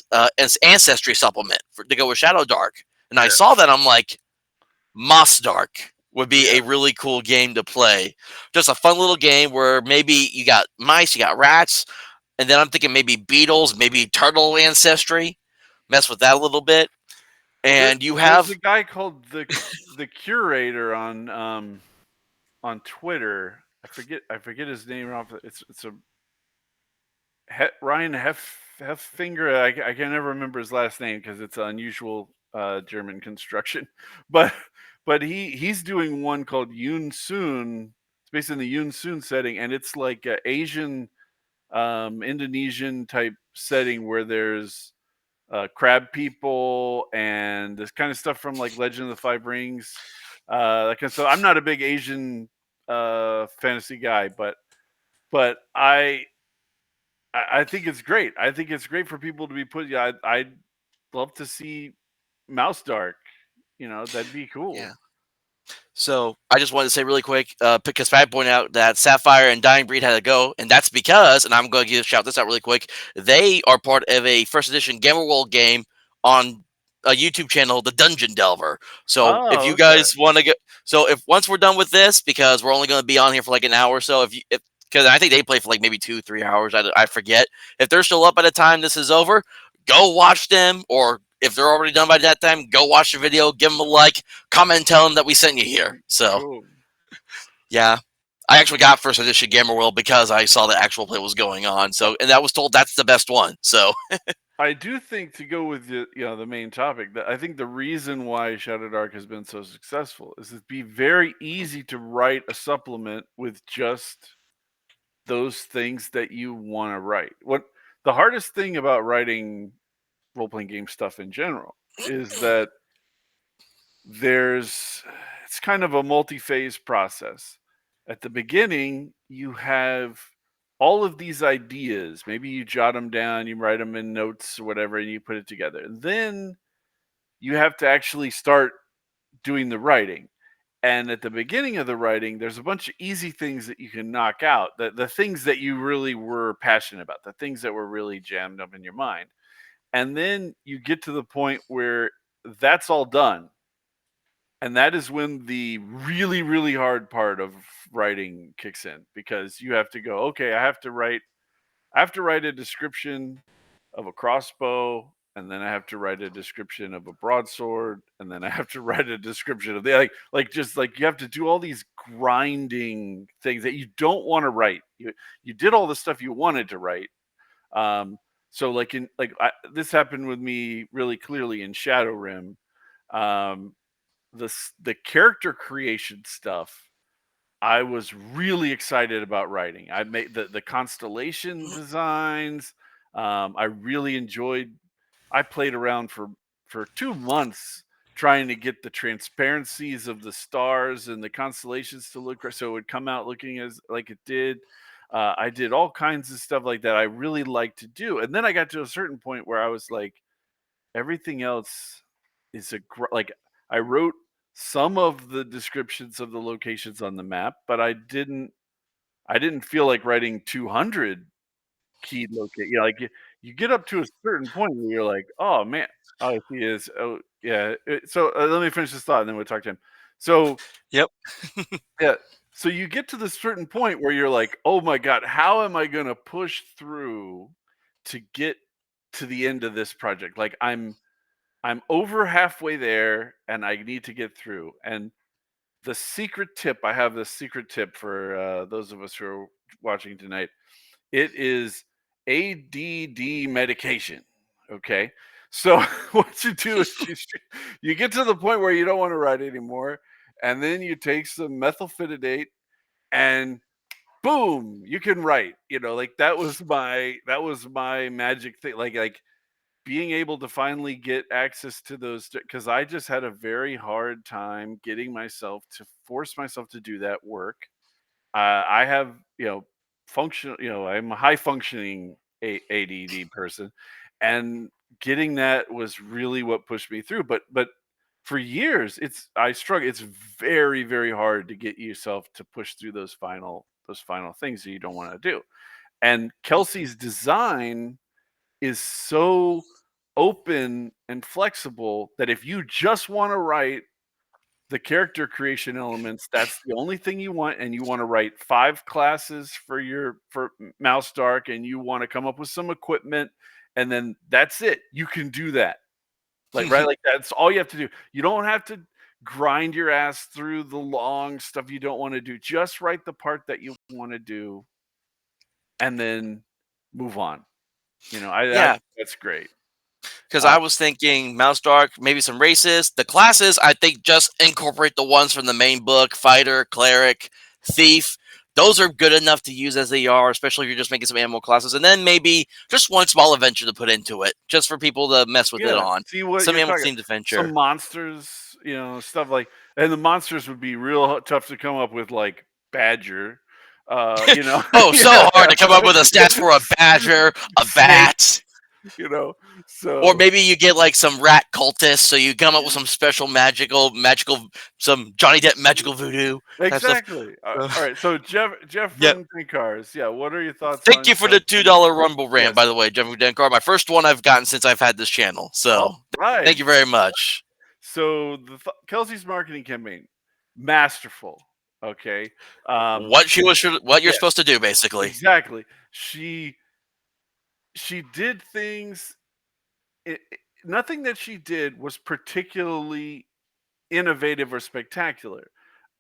ancestry supplement to go with Shadow Dark. And I Yeah. saw that, I'm like, Moss Dark would be Yeah. a really cool game to play. Just a fun little game where maybe you got mice, you got rats, and then I'm thinking maybe beetles, maybe turtle ancestry. Mess with that a little bit. Well, And you there's have a guy called the curator on Twitter. I forget his name off. It's a Ryan Heffinger. I can never remember his last name because it's an unusual German construction. But he's doing one called Yoon Soon. It's based in the Yoon Soon setting, and it's like an Asian, Indonesian type setting where there's crab people and this kind of stuff from like Legend of the Five Rings. So I'm not a big Asian fantasy guy, but I think it's great. I think it's great for people to be put. Yeah, I'd love to see Mouse Dark. That'd be cool. yeah. So I just wanted to say really quick, because Pat pointed out that Sapphire and Dying Breed had to go, and that's because, and I'm going to shout this out really quick, they are part of a first edition Gamer World game on a YouTube channel, The Dungeon Delver. So if Oh, you okay. guys want to get, so if once we're done with this, because we're only going to be on here for like an hour or so, if because I think they play for like maybe 2-3 hours, I forget. If they're still up by the time this is over, go watch them, or if they're already done by that time, go watch the video, give them a like, comment, and tell them that we sent you here. So Cool. yeah, I actually got first edition Gamer World because I saw the actual play was going on. So, and I was told that's the best one. So I do think, to go with the main topic, that I think the reason why Shadow Dark has been so successful is it'd be very easy to write a supplement with just those things that you want to write. What the hardest thing about writing role playing game stuff in general is that it's kind of a multi-phase process. At the beginning, you have all of these ideas. Maybe you jot them down, you write them in notes or whatever, and you put it together. Then you have to actually start doing the writing. And at the beginning of the writing, there's a bunch of easy things that you can knock out, the things that you really were passionate about, the things that were really jammed up in your mind. And then you get to the point where that's all done. And that is when the really, really hard part of writing kicks in, because you have to go, okay, I have to write a description of a crossbow, and then I have to write a description of a broadsword, and then I have to write a description of the just like you have to do all these grinding things that you don't want to write. You did all the stuff you wanted to write. So this happened with me really clearly in Shadowrim. Um, the character creation stuff, I was really excited about writing. I made the constellation designs. I really enjoyed. I played around for 2 months trying to get the transparencies of the stars and the constellations to look so it would come out looking as like it did. I did all kinds of stuff like that. I really like to do, and then I got to a certain point where I was like, everything else is like I wrote some of the descriptions of the locations on the map, but I didn't feel like writing 200 keyed locate. Like you get up to a certain point where you're like, oh man, oh he is, oh yeah. So let me finish this thought, and then we'll talk to him. So yep. yeah, So you get to this certain point where you're like, "Oh my god, how am I gonna push through to get to the end of this project?" Like, I'm over halfway there, and I need to get through, and the secret tip I have this secret tip for, those of us who are watching tonight. It is ADD medication, okay? So, what you do is you get to the point where you don't wanna write anymore, and then you take some methylphenidate and boom, you can write. Like that was my magic thing. Like being able to finally get access to those, because I just had a very hard time getting myself to force myself to do that work. I have, I'm a high functioning ADD person, and getting that was really what pushed me through. But for years, I struggle. It's very very hard to get yourself to push through those final things that you don't want to do. And Kelsey's design is so open and flexible that if you just want to write the character creation elements, that's the only thing you want, and you want to write 5 classes for Mouse Dark, and you want to come up with some equipment, and then that's it. You can do that. Like, right? Like, that's all you have to do. You don't have to grind your ass through the long stuff you don't want to do. Just write the part that you want to do and then move on. Yeah, That's great. because Uh, I was thinking Mouse Dark, maybe some races. The classes, I think, just incorporate the ones from the main book: fighter, cleric, thief. Those are good enough to use as they are, especially if you're just making some animal classes. And then maybe just one small adventure to put into it, just for people to mess with it Yeah, on. see what Some you're animal talking. themed Some adventure. monsters, stuff like, and the monsters would be real tough to come up with, like Badger, Oh, yeah, so hard to come up with a stats for a badger, a Snake, bat. you know. Or So maybe you get like some rat cultists, so you come up with some special some Johnny Depp magical voodoo type stuff. exactly. All right. So Jeff Yep. from Three Cars, yeah. What are your thoughts Thank on you for the Kelsey? $2 Rumble rant, Yes. by the way, Jeffrey Denkar. My first one I've gotten since I've had this channel. All So right. thank you very much. So Kelsey's marketing campaign, masterful. Okay. Um, What you're yes, supposed to do, basically. exactly. She did things. Nothing that she did was particularly innovative or spectacular.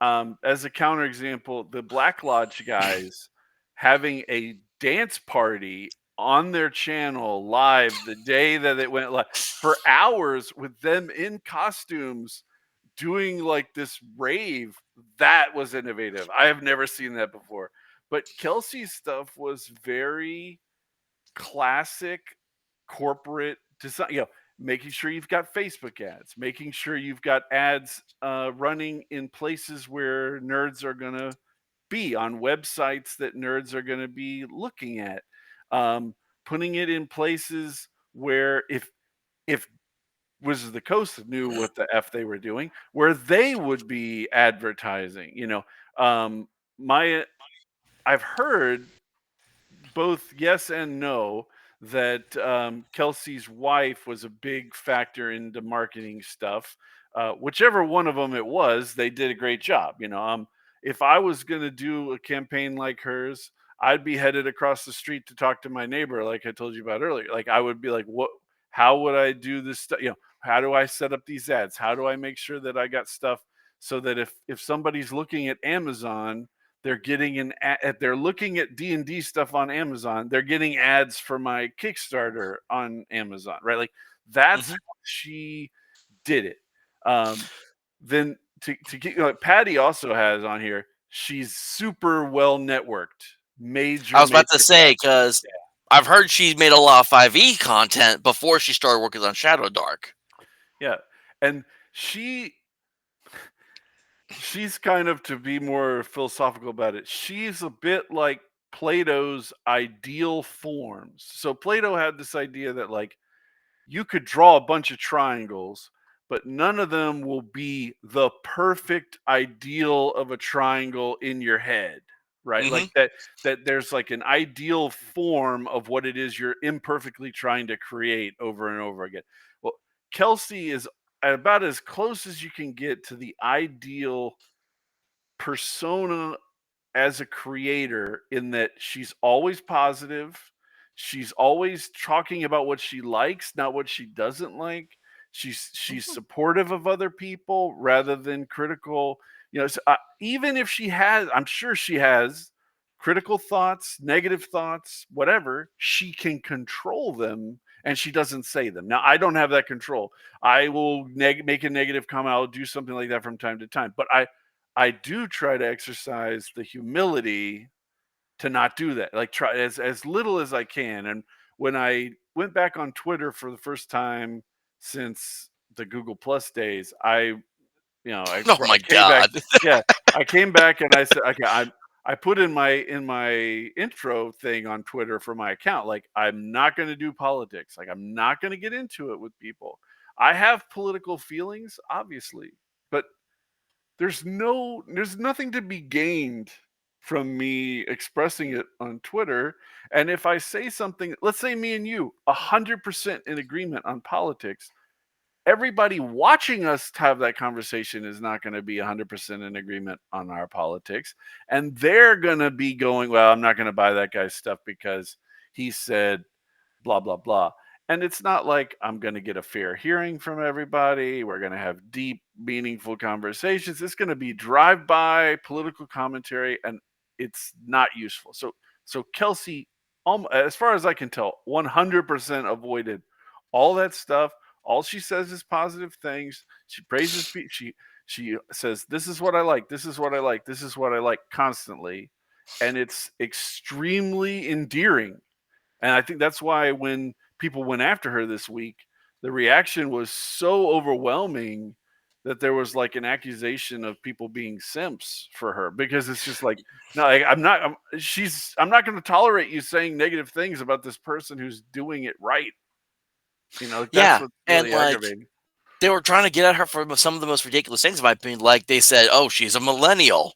As a counterexample, the Black Lodge guys having a dance party on their channel live the day that it went live for hours with them in costumes doing like this rave. That was innovative. I have never seen that before. But Kelsey's stuff was very classic corporate design. Making sure you've got Facebook ads, making sure you've got ads running in places where nerds are going to be, on websites that nerds are going to be looking at, um, putting it in places where if Wizards of the Coast knew what the f they were doing, where they would be advertising. My I've heard both yes and no that Kelsey's wife was a big factor into marketing stuff. Whichever one of them it was, they did a great job. If I was going to do a campaign like hers, I'd be headed across the street to talk to my neighbor, like I told you about earlier. Like I would be like, "What? How would I do this stuff? How do I set up these ads? How do I make sure that I got stuff so that if somebody's looking at Amazon, they're getting they're looking at D&D stuff on Amazon, they're getting ads for my Kickstarter on Amazon, right? Like that's Hmm. how she did it. Then to get, Patty also has on here, she's super well networked, I major was about to major say, because I've heard she's made a lot of 5e content before she started working on Shadow Dark. yeah. And she's kind of, to be more philosophical about it, she's a bit like Plato's ideal forms. So Plato had this idea that like you could draw a bunch of triangles, but none of them will be the perfect ideal of a triangle in your head, right? Like Hmm. that there's like an ideal form of what it is you're imperfectly trying to create over and over again. Well, Kelsey is about as close as you can get to the ideal persona as a creator in that she's always positive. She's always talking about what she likes, not what she doesn't like. She's Mhm. supportive of other people rather than critical. So, even if she has, I'm sure she has critical thoughts, negative thoughts, whatever. She can control them, and she doesn't say them. Now, I don't have that control. I will make a negative comment. I'll do something like that from time to time, but I do try to exercise the humility to not do that. Like, try as little as I can. And when I went back on Twitter for the first time since the Google Plus days, Oh I my came back. god. Yeah, I came back and I said, okay, I put in my intro thing on Twitter for my account, like, I'm not going to do politics. Like, I'm not going to get into it with people. I have political feelings, obviously, but there's nothing to be gained from me expressing it on Twitter. And if I say something, let's say me and you 100% in agreement on politics, everybody watching us have that conversation is not going to be 100% in agreement on our politics, and they're going to be going, well, I'm not going to buy that guy's stuff because he said blah blah blah. And it's not like I'm going to get a fair hearing from everybody. We're going to have deep, meaningful conversations. It's going to be drive-by political commentary, and it's not useful. So Kelsey, as far as I can tell, 100% avoided all that stuff. All she says is positive things. She praises people. She says, this is what I like, this is what I like, this is what I like, constantly, and it's extremely endearing. And I think that's why when people went after her this week, the reaction was so overwhelming that there was like an accusation of people being simps for her, because it's just like, no, I'm not going to tolerate you saying negative things about this person who's doing it right. That's Yeah, what's and really like aggravating. they were trying to get at her for some of the most ridiculous things, in my opinion. Like they said, "Oh, she's a millennial.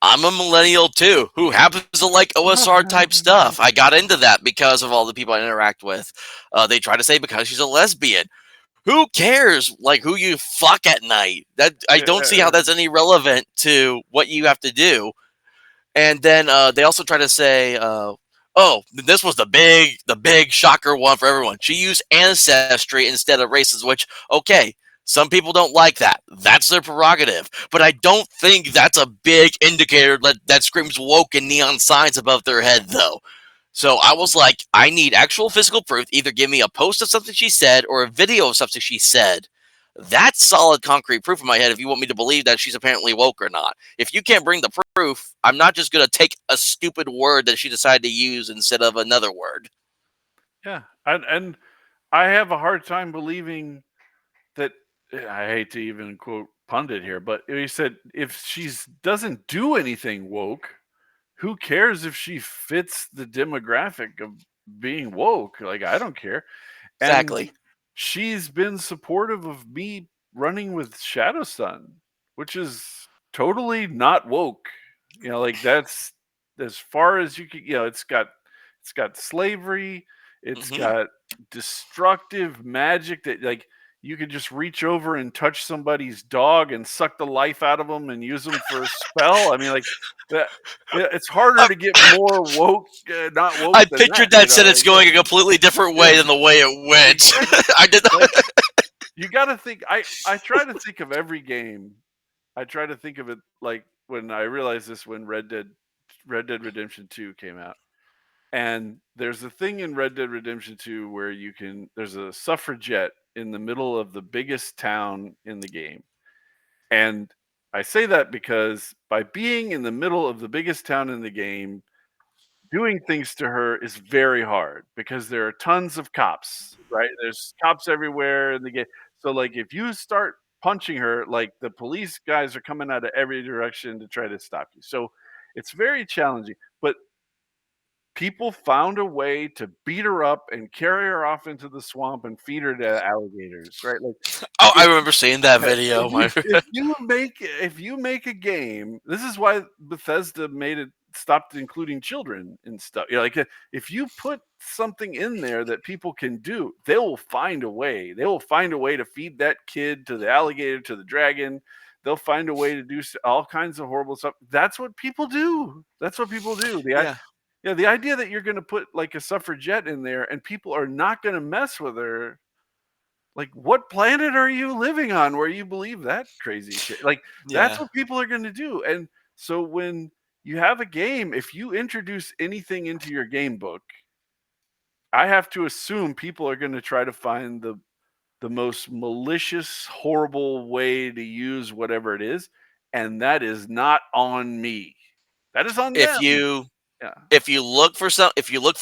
I'm a millennial too, who happens to like OSR type stuff. I got into that because of all the people I interact with." They try to say because she's a lesbian. Who cares? Like who you fuck at night? That I don't see how Yeah, that's any relevant to what you have to do. And then they also try to say, "Oh, this was the big shocker one for everyone. She used ancestry instead of races." Which, okay, some people don't like that. That's their prerogative. But I don't think that's a big indicator that screams woke and neon signs above their head, though. So I was like, I need actual physical proof. Either give me a post of something she said or a video of something she said. That's solid concrete proof in my head if you want me to believe that she's apparently woke or not. If you can't bring the proof, I'm not just going to take a stupid word that she decided to use instead of another word. yeah, and I have a hard time believing that. I hate to even quote pundit here, but he said if she doesn't do anything woke, who cares if she fits the demographic of being woke? Like, I don't care. And Exactly. she's been supportive of me running with Shadow Sun, which is totally not woke. Like, that's as far as you can. It's got slavery. It's Hmm. got destructive magic that, like, you could just reach over and touch somebody's dog and suck the life out of them and use them for a spell. I mean, like, that. It's harder I, to get more woke, not woke I than that. pictured that sentence going a completely different Yeah, way than the way it went. exactly. I did Like, not. you got to think. I try to think of every game. I try to think of it like when I realized this when Red Dead Redemption 2 came out. And there's a thing in Red Dead Redemption 2 where there's a suffragette in the middle of the biggest town in the game. And I say that because by being in the middle of the biggest town in the game, doing things to her is very hard because there are tons of cops, right? There's cops everywhere in the game. So, like, if you start punching her, like, the police guys are coming out of every direction to try to stop you. So it's very challenging. But people found a way to beat her up and carry her off into the swamp and feed her to alligators, right? Like, Oh, I if remember seeing that yeah, video. if you make a game, this is why Bethesda made it stopped including children and stuff. Like, if you put something in there that people can do, they will find a way. They will find a way to feed that kid to the alligator, to the dragon. they'll find a way to do all kinds of horrible stuff. That's what people do. That's what people do. Yeah. Yeah, the idea that you're going to put like a suffragette in there and people are not going to mess with her. Like, what planet are you living on where you believe that crazy shit? Like, that's Yeah. what people are going to do. And so when you have a game, if you introduce anything into your game book, I have to assume people are going to try to find the most malicious, horrible way to use whatever it is, and that is not on me. That is on If them. you Yeah. if you look for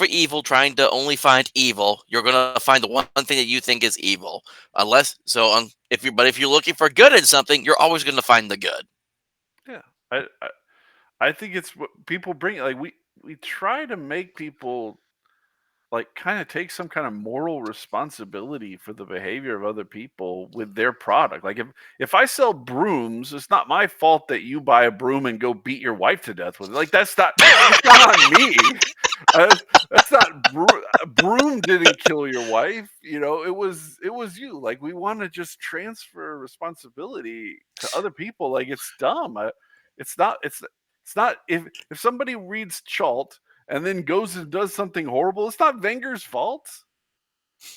evil, trying to only find evil, you're gonna find the one thing that you think is evil. Unless so, if you're looking for good in something, you're always gonna find the good. Yeah. I think it's what people bring. Like we try to make people like kind of take some kind of moral responsibility for the behavior of other people with their product. Like if I sell brooms, it's not my fault that you buy a broom and go beat your wife to death with it. Like that's not on me. That's not broom didn't kill your wife. You know, it was you. Like we want to just transfer responsibility to other people. Like it's dumb. It's not. It's not. If somebody reads Chalt and then goes and does something horrible, it's not Wenger's fault.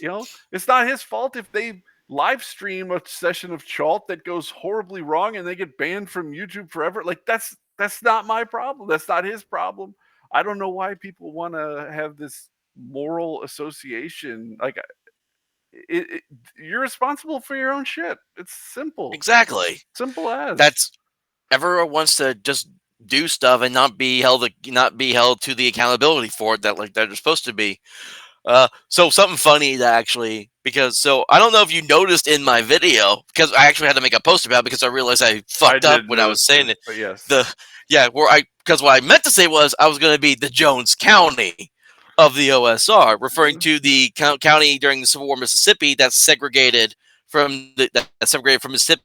You know, it's not his fault if they live stream a session of Chalt that goes horribly wrong and they get banned from YouTube forever. Like that's not my problem. That's not his problem. I don't know why people want to have this moral association. Like you're responsible for your own shit. It's simple. Exactly. Simple as. That's everyone wants to just do stuff and not be held to the accountability for it that they're supposed to be. So something funny that actually, because I don't know if you noticed in my video, because I actually had to make a post about it because I realized I fucked up when I was saying it. But yes, because what I meant to say was I was going to be the Jones County of the OSR, referring to the county during the Civil War, Mississippi, that's segregated from Mississippi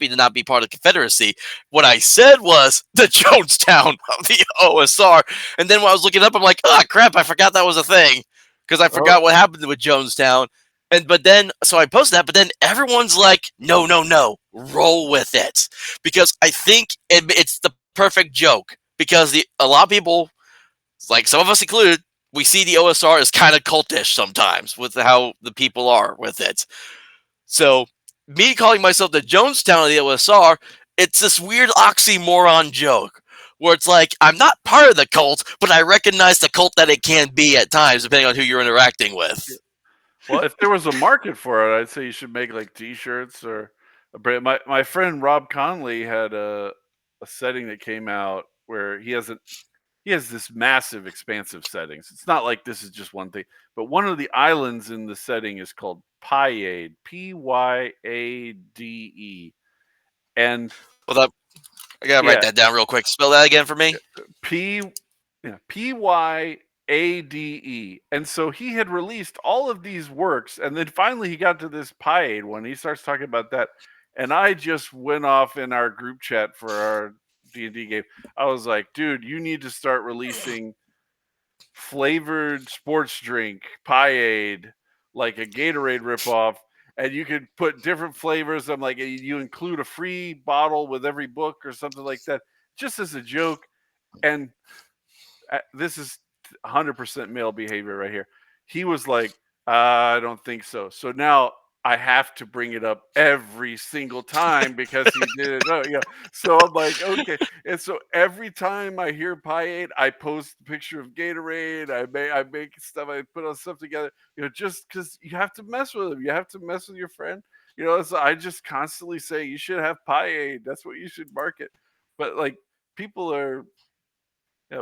to not be part of the Confederacy. What I said was the Jonestown of the OSR, and then when I was looking up, I'm like, oh crap, I forgot that was a thing because I forgot what happened with Jonestown. So I posted that, but then everyone's like, no, roll with it, because I think it's the perfect joke, because a lot of people, like some of us included, we see the OSR as kind of cultish sometimes with how the people are with it. So me calling myself the Jonestown of the OSR, it's this weird oxymoron joke where it's like, I'm not part of the cult, but I recognize the cult that it can be at times, depending on who you're interacting with. Well, if there was a market for it, I'd say you should make like T-shirts or a brand. My friend Rob Conley had a setting that came out where he has this massive, expansive settings. It's not like this is just one thing, but one of the islands in the setting is called Pyade, Pyade, and I gotta write that down real quick. Spell that again for me. Pyade, and so he had released all of these works, and then finally he got to this Pyade one. He starts talking about that, and I just went off in our group chat for our D&D game. I was like, dude, you need to start releasing flavored sports drink, Pyade, like a Gatorade ripoff, and you could put different flavors. I'm like, you include a free bottle with every book or something like that, just as a joke. And this is 100% male behavior right here. He was like, I don't think so. So now I have to bring it up every single time because he did it. So I'm like, okay. And so every time I hear Pyade, I post a picture of Gatorade. I make stuff. I put on stuff together. Just because you have to mess with him. You have to mess with your friend. So I just constantly say you should have Pyade. That's what you should market. But like people are.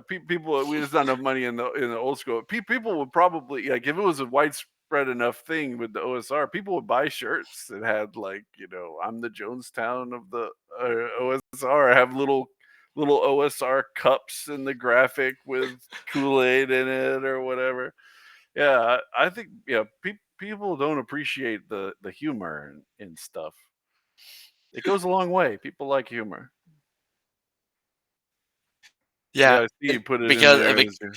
People. We just not enough money in the old school. People would probably like if it was a widespread enough thing with the OSR. People would buy shirts that had like I'm the Jonestown of the OSR. I have little OSR cups in the graphic with Kool-Aid in it or whatever. Yeah, I think people don't appreciate the humor in stuff. It goes a long way. People like humor. Yeah, I see you put it because in there.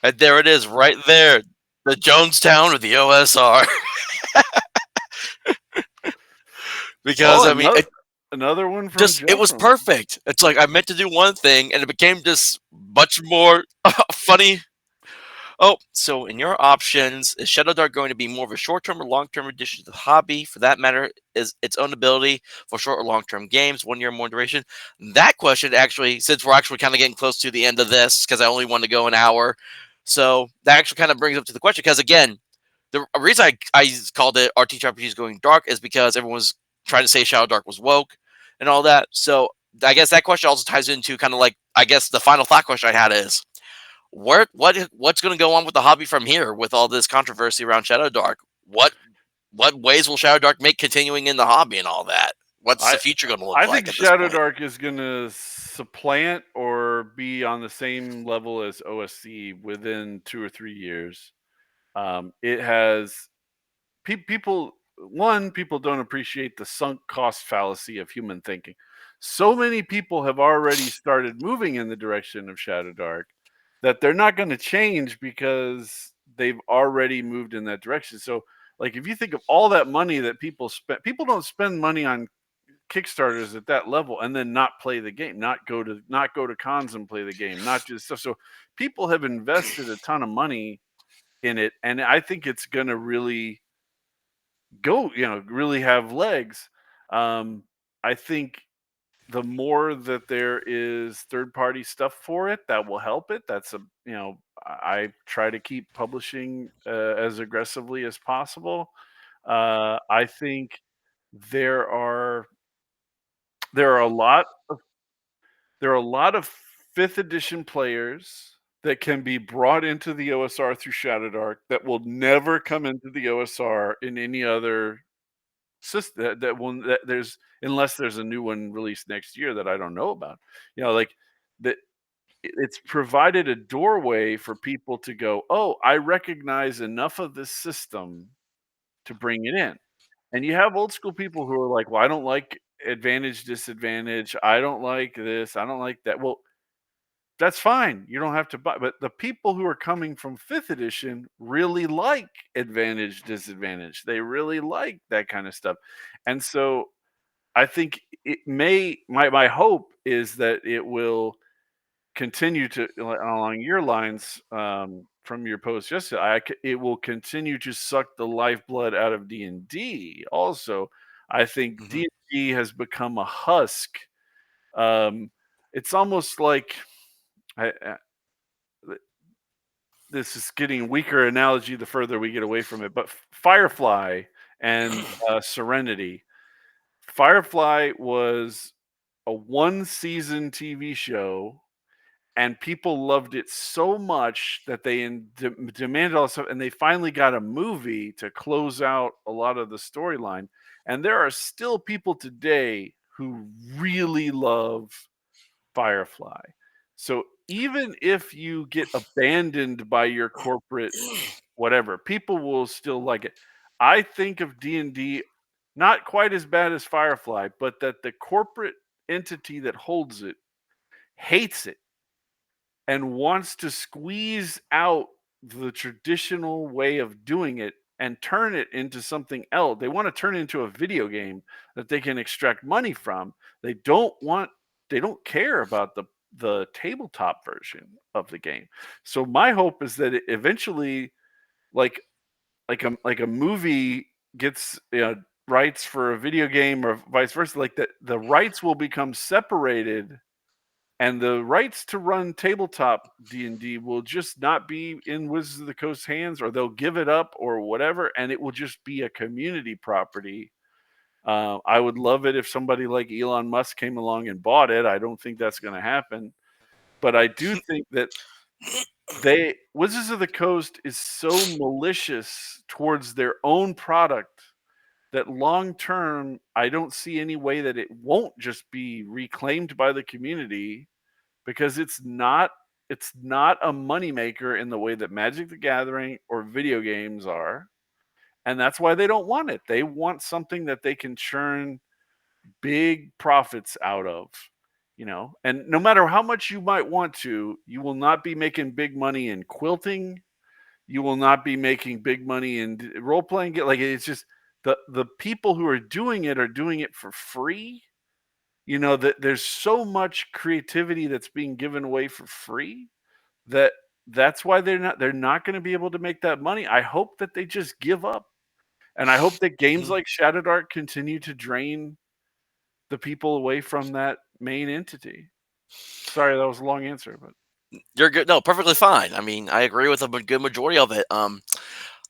And there it is, right there, the Jonestown of the OSR. Because another one from Just it Joe was from perfect. It's like I meant to do one thing, and it became just much more funny. Oh, so in your options, is Shadow Dart going to be more of a short-term or long-term addition to the hobby? For that matter, is its own ability for short or long-term games, 1 year or more duration? That question actually, since we're actually kind of getting close to the end of this, because I only wanted to go an hour, so that actually kind of brings up to the question. Because again, the reason I called it our TTRPGs going dark is because everyone was trying to say Shadow Dark was woke and all that. So I guess that question also ties into kind of like I guess the final thought question I had is what's going to go on with the hobby from here with all this controversy around Shadow Dark? What ways will Shadow Dark make continuing in the hobby and all that? What's the I future going to look I like think at this Shadow point? Dark is gonna supplant or be on the same level as OSC within 2 or 3 years. It has people. One, people don't appreciate the sunk cost fallacy of human thinking. So many people have already started moving in the direction of Shadow Dark that they're not going to change because they've already moved in that direction. So, like, if you think of all that money that people spend, people don't spend money on Kickstarters at that level and then not play the game, not go to cons and play the game, not just stuff. So people have invested a ton of money in it, and I think it's gonna really really have legs. I think the more that there is third party stuff for it, that will help it. That's a I try to keep publishing as aggressively as possible. I think there are there are a lot there are a lot of 5th edition players that can be brought into the OSR through Shadow Dark that will never come into the OSR in any other system that there's unless there's a new one released next year that I don't know about. Like that it's provided a doorway for people to go, "Oh, I recognize enough of this system to bring it in." And you have old school people who are like, "Well, I don't like advantage, disadvantage. I don't like this. I don't like that." Well, that's fine. You don't have to buy. But the people who are coming from 5th edition really like advantage, disadvantage. They really like that kind of stuff. And so I think it may, my hope is that it will continue to, along your lines from your post yesterday, it will continue to suck the lifeblood out of D&D. Also, I think Hmm. D&D has become a husk. Um, it's almost like I, this is getting a weaker analogy the further we get away from it, but Firefly and Serenity. Firefly was a 1 season TV show, and people loved it so much that they demanded all this stuff, and they finally got a movie to close out a lot of the storyline. And there are still people today who really love Firefly. So even if you get abandoned by your corporate whatever, people will still like it. I think of D&D not quite as bad as Firefly, but that the corporate entity that holds it hates it and wants to squeeze out the traditional way of doing it and turn it into something else. They want to turn it into a video game that they can extract money from. They don't care about the tabletop version of the game. So my hope is that it eventually, like like a movie gets rights for a video game or vice versa, like the rights will become separated, and the rights to run tabletop D&D will just not be in Wizards of the Coast hands, or they'll give it up or whatever, and it will just be a community property. I would love it if somebody like Elon Musk came along and bought it. I don't think that's going to happen, but I do think that Wizards of the Coast is so malicious towards their own product that long term, I don't see any way that it won't just be reclaimed by the community, because it's not a moneymaker in the way that Magic the Gathering or video games are. And that's why they don't want it. They want something that they can churn big profits out of. And no matter how much you might want to, you will not be making big money in quilting. You will not be making big money in role playing. Like, it's just the people who are doing it for free, that there's so much creativity that's being given away for free that that's why they're not going to be able to make that money. I hope that they just give up. And I hope that games Mhm. like Shadow Dark continue to drain the people away from that main entity. Sorry, that was a long answer, but You're good. No, perfectly fine. I mean, I agree with a good majority of it.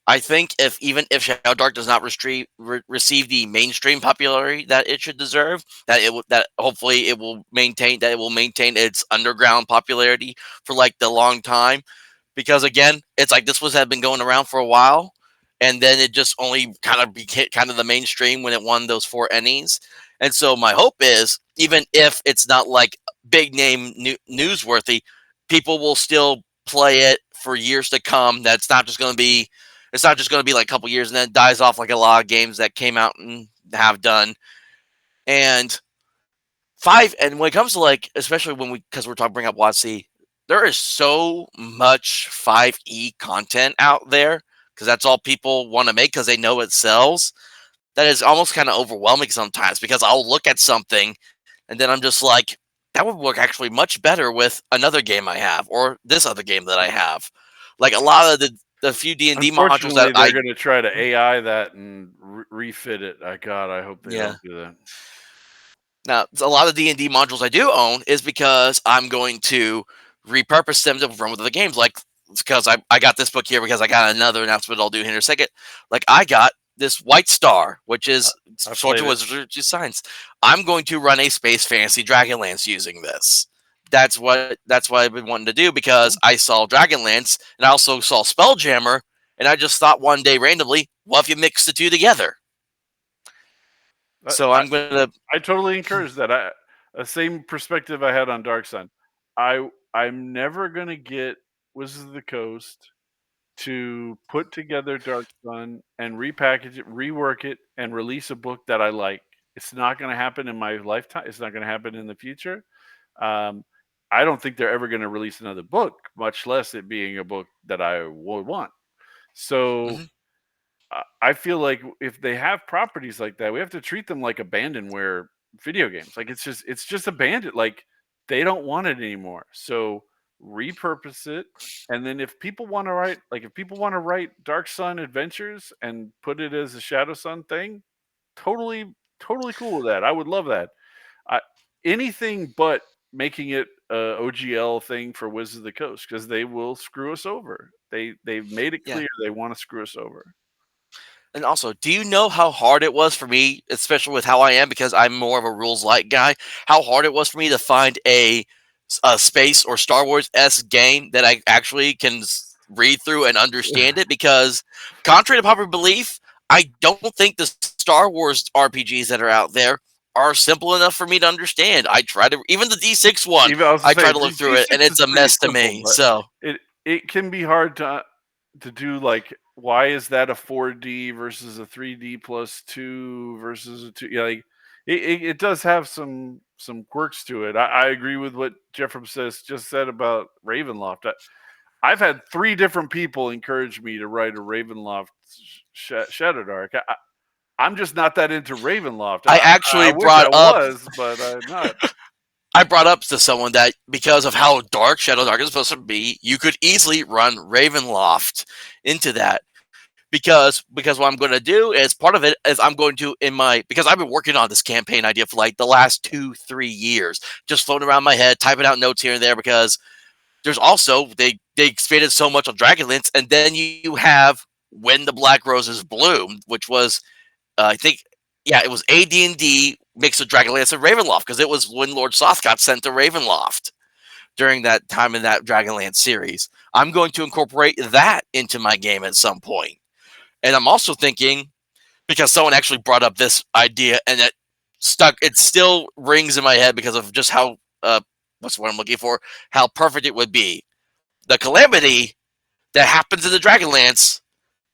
I think even if Shadow Dark does not receive the mainstream popularity that it should deserve, that hopefully it will maintain its underground popularity for like the long time. Because again, it's like this was had been going around for a while, and then it just only kind of became kind of the mainstream when it won those four Ennies. And so my hope is, even if it's not like big name newsworthy, people will still play it for years to come. That's not just going to be, it's not just going to be like a couple years and then it dies off like a lot of games that came out and have done. And and when it comes to like, especially when because we're talking bring up WotC, there is so much 5e content out there because that's all people want to make because they know it sells. That is almost kind of overwhelming sometimes because I'll look at something and then I'm just like, that would work actually much better with another game I have or this other game that I have. Like a lot of the few D&D modules that unfortunately, they're I going to try to AI that and refit it. God, I hope they yeah. don't do that. Now, a lot of D&D modules I do own is because I'm going to repurpose them to run with other games. Like, because I got this book here because I got another announcement I'll do here in a second. Like, I got this White Star, which I, is I Swords played and it. Wizardry Science. I'm going to run a Space Fantasy Dragonlance using this. That's what I've been wanting to do because Cool. I saw Dragonlance and I also saw Spelljammer, and I just thought one day randomly, what if you mix the two together? I, So I, I'm gonna. I totally encourage that. Same perspective I had on Dark Sun. I'm never going to get Wizards of the Coast to put together Dark Sun and repackage it, rework it, and release a book that I like. It's not going to happen in my lifetime. It's not going to happen in the future. Um, I don't think they're ever going to release another book, much less it being a book that I would want. So Mhm. I feel like if they have properties like that, we have to treat them like abandonware video games. Like it's just abandoned. Like they don't want it anymore. So repurpose it. And then if people want to write Dark Sun Adventures and put it as a Shadow Sun thing, totally totally cool with that. I would love that. I, anything but making it a OGL thing for Wizards of the Coast because they will screw us over. They've made it Yeah. clear they want to screw us over. And also, do you know how hard it was for me, especially with how I am, because I'm more of a rules light guy, how hard it was for me to find a space or Star Wars S game that I actually can read through and understand it? Because, contrary to popular belief, I don't think the Star Wars RPGs that are out there are simple enough for me to understand. I try to, even the D6 one, Even I was to I say try to look through it, and D6 is it's a pretty mess to simple, me. but So, it can be hard to do. Like, why is that a 4D versus a 3D plus 2 versus a 2? Yeah, like it does have some quirks to it. I agree with what Jeffrey just said about Ravenloft. I've had 3 different people encourage me to write a Ravenloft Shadow Dark. I'm just not that into Ravenloft. I I actually wish brought I up was, but I'm not. I brought up to someone that because of how dark Shadow Dark is supposed to be, you could easily run Ravenloft into that. Because what I'm going to do is part of it is I'm going to in my because I've been working on this campaign idea for like the last 2-3 years, just floating around my head, typing out notes here and there. Because there's also they expanded so much on Dragonlance, and then you have When the Black Roses Bloom, which was I think, yeah, it was AD&D mixed with Dragonlance and Ravenloft because it was when Lord Soth got sent to Ravenloft during that time in that Dragonlance series. I'm going to incorporate that into my game at some point. And I'm also thinking, because someone actually brought up this idea and it stuck, it still rings in my head because of just how, what's what I'm looking for, how perfect it would be. The calamity that happens in the Dragonlance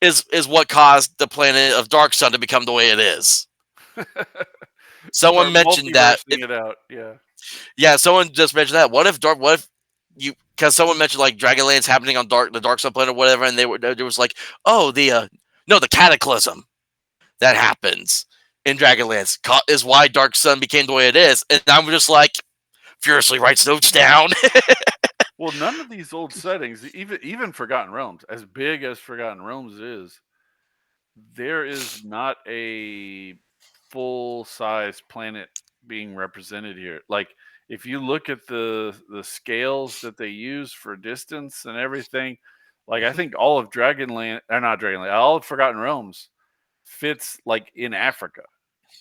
is what caused the planet of Dark Sun to become the way it is. Someone Start mentioned that. multiversing it out. Yeah. Yeah, someone just mentioned that. What if you? Because someone mentioned like Dragonlance happening on the Dark Sun planet or whatever, and there was like, oh, the no, the cataclysm that happens. in Dragonlance is why Dark Sun became the way it is. And I'm just like, furiously writes notes down. Well, none of these old settings, even Forgotten Realms, as big as Forgotten Realms is, there is not a full size planet being represented here. Like if you look at the scales that they use for distance and everything, like I think all of Dragonland, or not Dragonland, all of Forgotten Realms fits like in Africa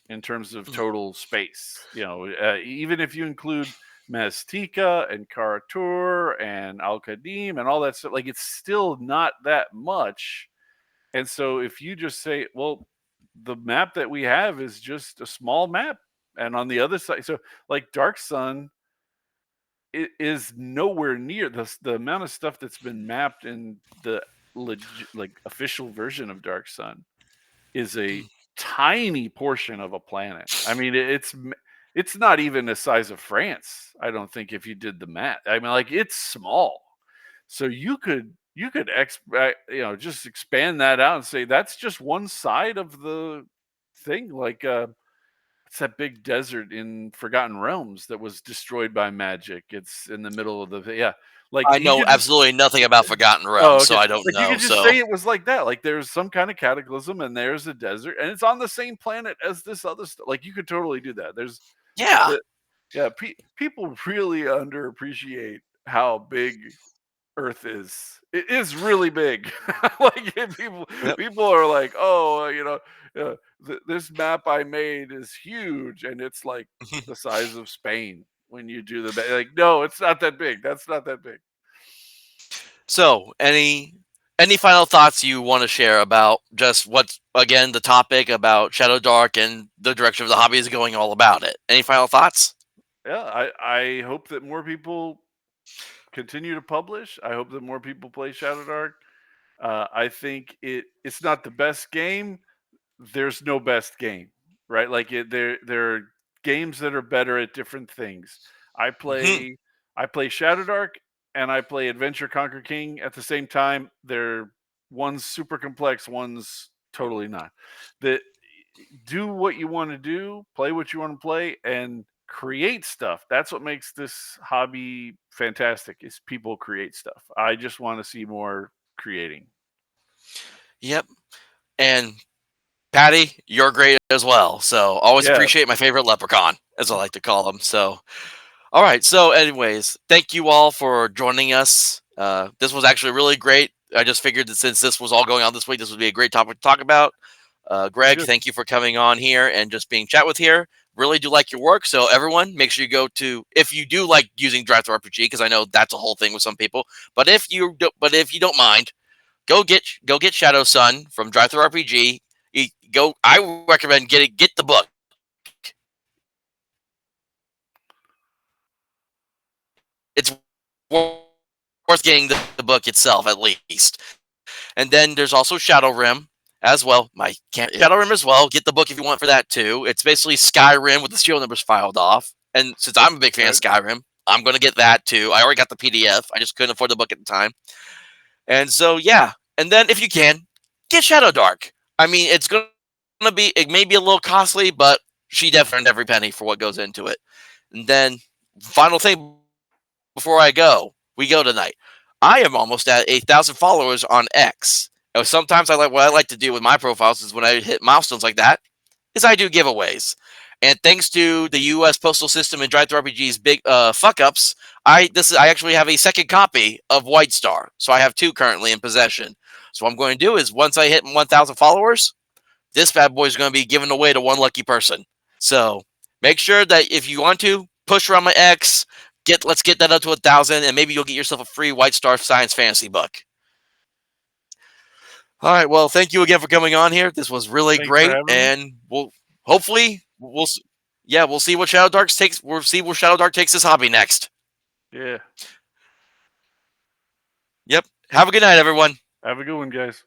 in terms of total space. You know, even if you include Mestika and Karatur and Al Qadim and all that stuff, like it's still not that much. And so if you just say, well, the map that we have is just a small map, and on the other side, so like Dark Sun is nowhere near the amount of stuff that's been mapped in the like official version of Dark Sun is a tiny portion of a planet. I mean, it's not even the size of France. I don't think if you did the math. I mean, like it's small. So just expand that out and say that's just one side of the thing. Like it's that big desert in Forgotten Realms that was destroyed by magic. It's in the middle of the. Like I you know could just. absolutely nothing about Forgotten Oh, Realms, so okay. I don't Like you know. could just So say it was like that. Like there's some kind of cataclysm and there's a desert and it's on the same planet as this other stuff. Like you could totally do that. There's yeah. the yeah, people really underappreciate how big Earth is. It is really big. Like Yep. people are like, oh, this map I made is huge, and it's like the size of Spain. When you do like, no, it's not that big. That's not that big. So, any final thoughts you want to share about just what's again the topic about Shadow Dark and the direction of the hobby is going all about it? Any final thoughts? Yeah, I hope that more people continue to publish. I hope that more people play Shadow Dark. I think it's not the best game. There's no best game, right? Like there are games that are better at different things. I Mhm. play I play Shadow Dark and I play Adventure Conquer King at the same time. They're one's super complex, one's totally not. That do what you want to do, play what you want to play, and create stuff. That's what makes this hobby fantastic. Is people create stuff. I just want to see more creating. Yep. And Patty, you're great as well. So always Yeah, appreciate my favorite leprechaun, as I like to call him. So all right. So, anyways, thank you all for joining us. This was actually really great. I just figured that since this was all going on this week, this would be a great topic to talk about. very Greg, good. thank you for coming on here and just being chat with here. Really do like your work. So, everyone, make sure you go to if you do like using Drive-Thru RPG, because I know that's a whole thing with some people. But if you don't mind, go get Shadow Sun from Drive-Thru RPG. Go. I recommend get the book. It's worth getting the book itself at least. And then there's also Shadow Rim as well. My can't Shadow Rim as well. Get the book if you want for that too. It's basically Skyrim with the serial numbers filed off. And since I'm a big fan of Right. Skyrim, I'm gonna get that too. I already got the PDF. I just couldn't afford the book at the time. And so yeah. And then if you can, get Shadow Dark. I mean, it's gonna be it may be a little costly, but she definitely earned every penny for what goes into it. And then final thing before we go tonight. I am almost at 8,000 followers on X. Sometimes what I like to do with my profiles is when I hit milestones like that is I do giveaways. And thanks to the U.S. postal system and Drive-Thru RPG's big fuck ups, I actually have a second copy of White Star, so I have two currently in possession. So what I'm going to do is once I hit 1,000 followers, this bad boy is going to be given away to one lucky person. So make sure that if you want to push around my X, let's get that up to 1,000, and maybe you'll get yourself a free White Star Science Fantasy book. All right. Well, thank you again for coming on here. This was really Thanks for great, having me. and hopefully we'll see what Shadow Dark takes. We'll see where Shadow Dark takes this hobby next. Yeah. Yep. Have a good night, everyone. Have a good one, guys.